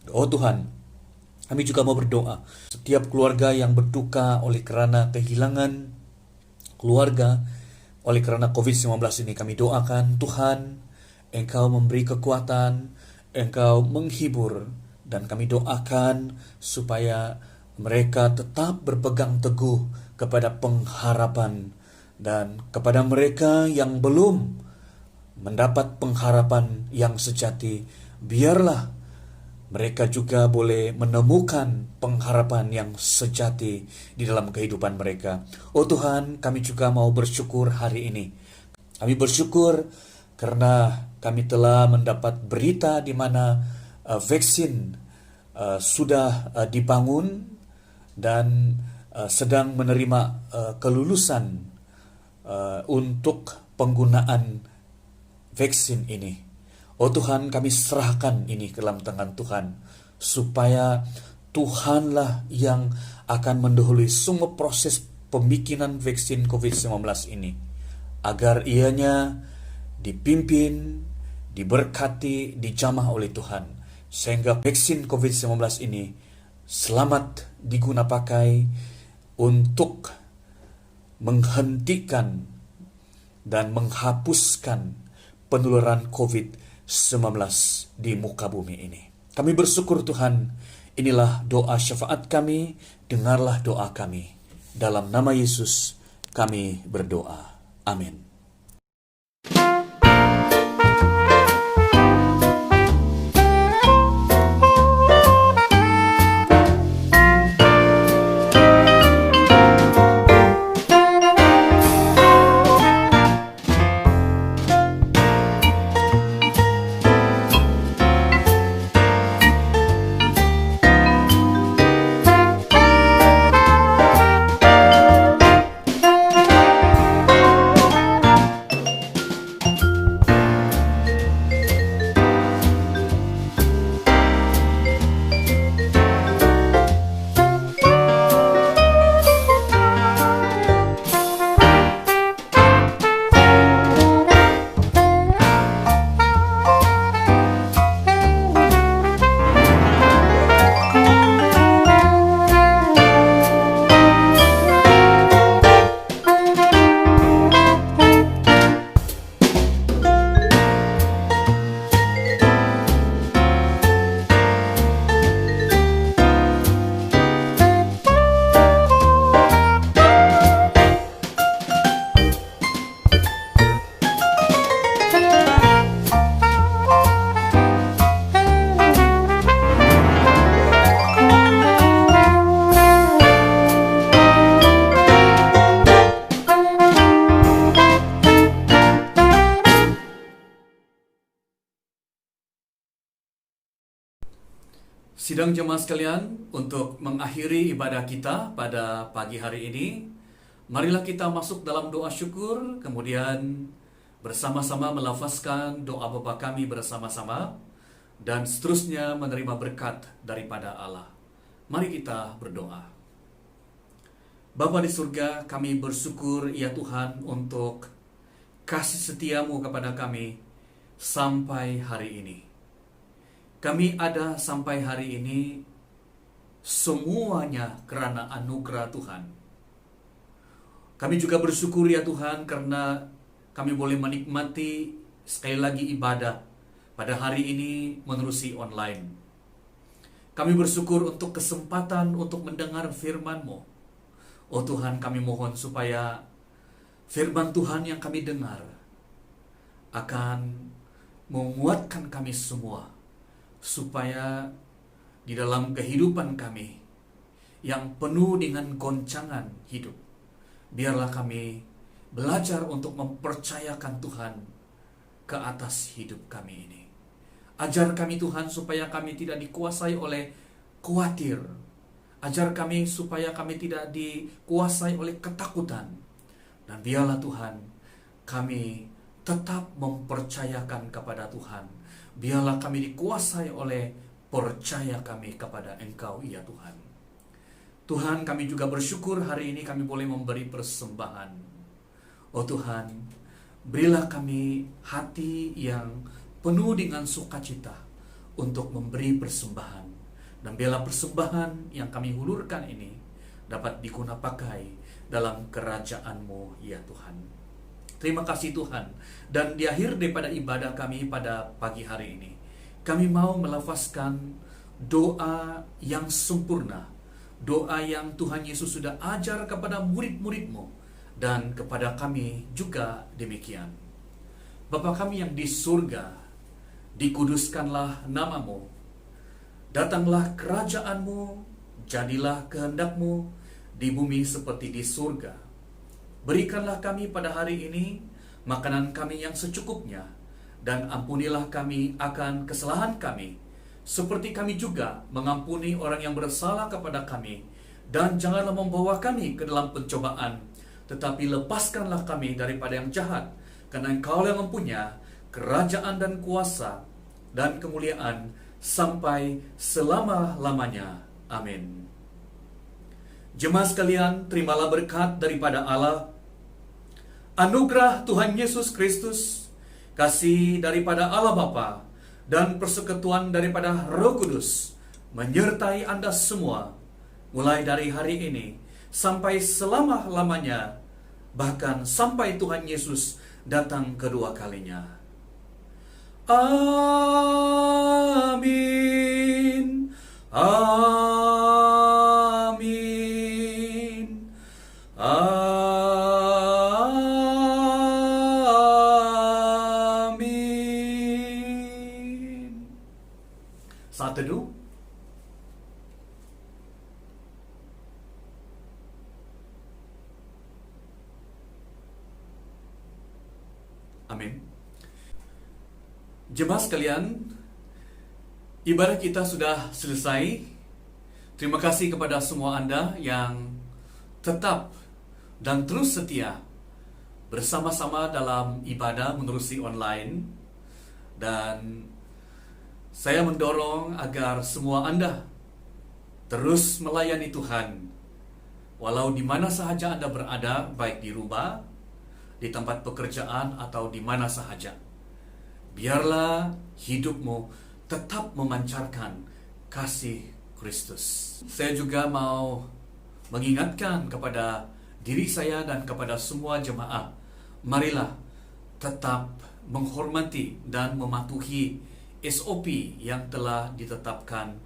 Speaker 3: Oh Tuhan, kami juga mau berdoa setiap keluarga yang berduka oleh karena kehilangan keluarga oleh karena COVID-19 ini. Kami doakan Tuhan, Engkau memberi kekuatan, Engkau menghibur, dan kami doakan supaya mereka tetap berpegang teguh kepada pengharapan. Dan kepada mereka yang belum mendapat pengharapan yang sejati, biarlah mereka juga boleh menemukan pengharapan yang sejati di dalam kehidupan mereka. Oh Tuhan, kami juga mau bersyukur hari ini. Kami bersyukur karena kami telah mendapat berita di mana vaksin sudah dibangun dan sedang menerima kelulusan untuk penggunaan vaksin ini. Oh Tuhan, kami serahkan ini ke dalam tangan Tuhan, supaya Tuhanlah yang akan mendahului semua proses pembikinan vaksin COVID-19 ini, agar ianya dipimpin, diberkati, dijamah oleh Tuhan, sehingga vaksin COVID-19 ini selamat diguna pakai untuk menghentikan dan menghapuskan penularan COVID-19 di muka bumi ini. Kami bersyukur Tuhan, inilah doa syafaat kami, dengarlah doa kami. Dalam nama Yesus kami berdoa. Amin. Sidang jemaat sekalian, untuk mengakhiri ibadah kita pada pagi hari ini, marilah kita masuk dalam doa syukur, kemudian bersama-sama melafazkan doa Bapa kami bersama-sama, dan seterusnya menerima berkat daripada Allah. Mari kita berdoa. Bapa di surga, kami bersyukur ya Tuhan untuk kasih setiamu kepada kami sampai hari ini. Kami ada sampai hari ini semuanya karena anugerah Tuhan. Kami juga bersyukur ya Tuhan karena kami boleh menikmati sekali lagi ibadah pada hari ini menerusi online. Kami bersyukur untuk kesempatan untuk mendengar firman-Mu. Oh Tuhan, kami mohon supaya firman Tuhan yang kami dengar akan menguatkan kami semua, supaya di dalam kehidupan kami yang penuh dengan goncangan hidup, biarlah kami belajar untuk mempercayakan Tuhan ke atas hidup kami ini. Ajar kami Tuhan supaya kami tidak dikuasai oleh khawatir. Ajar kami supaya kami tidak dikuasai oleh ketakutan. Dan biarlah Tuhan, kami tetap mempercayakan kepada Tuhan. Biarlah kami dikuasai oleh percaya kami kepada Engkau ya Tuhan. Tuhan, kami juga bersyukur hari ini kami boleh memberi persembahan. Oh Tuhan, berilah kami hati yang penuh dengan sukacita untuk memberi persembahan. Dan biarlah persembahan yang kami hulurkan ini dapat digunakan pakai dalam kerajaan-Mu ya Tuhan. Terima kasih Tuhan. Dan di akhir daripada ibadah kami pada pagi hari ini, kami mau melafazkan doa yang sempurna, doa yang Tuhan Yesus sudah ajar kepada murid-murid-Mu, dan kepada kami juga demikian. Bapa kami yang di surga, dikuduskanlah nama-Mu, datanglah kerajaan-Mu, jadilah kehendak-Mu di bumi seperti di surga. Berikanlah kami pada hari ini makanan kami yang secukupnya, dan ampunilah kami akan kesalahan kami, seperti kami juga mengampuni orang yang bersalah kepada kami. Dan janganlah membawa kami ke dalam pencobaan, tetapi lepaskanlah kami daripada yang jahat, karena Engkau yang mempunyai kerajaan dan kuasa dan kemuliaan sampai selama-lamanya. Amin. Jemaah sekalian, terimalah berkat daripada Allah, anugerah Tuhan Yesus Kristus, kasih daripada Allah Bapa, dan persekutuan daripada Roh Kudus menyertai Anda semua, mulai dari hari ini sampai selama-lamanya, bahkan sampai Tuhan Yesus datang kedua kalinya. Amin. Amin. Amin. Saat teduh. Amin. Jemaah sekalian, ibadah kita sudah selesai. Terima kasih kepada semua Anda yang tetap dan terus setia bersama-sama dalam ibadah menerusi online. Dan saya mendorong agar semua Anda terus melayani Tuhan, walau di mana sahaja Anda berada, baik di rumah, di tempat pekerjaan, atau di mana sahaja. Biarlah hidupmu tetap memancarkan kasih Kristus. Saya juga mau mengingatkan kepada diri saya dan kepada semua jemaah, marilah tetap menghormati dan mematuhi SOP yang telah ditetapkan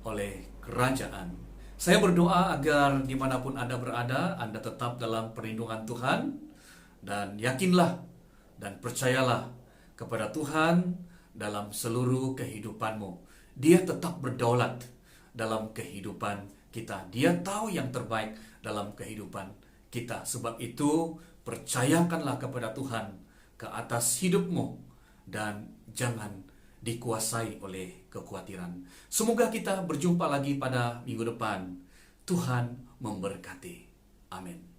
Speaker 3: oleh kerajaan. Saya berdoa agar dimanapun Anda berada, Anda tetap dalam perlindungan Tuhan, dan yakinlah dan percayalah kepada Tuhan dalam seluruh kehidupanmu. Dia tetap berdaulat dalam kehidupan kita. Dia tahu yang terbaik dalam kehidupan kita. Sebab itu, percayakanlah kepada Tuhan ke atas hidupmu dan jangan dikuasai oleh kekhawatiran. Semoga kita berjumpa lagi pada minggu depan. Tuhan memberkati. Amin.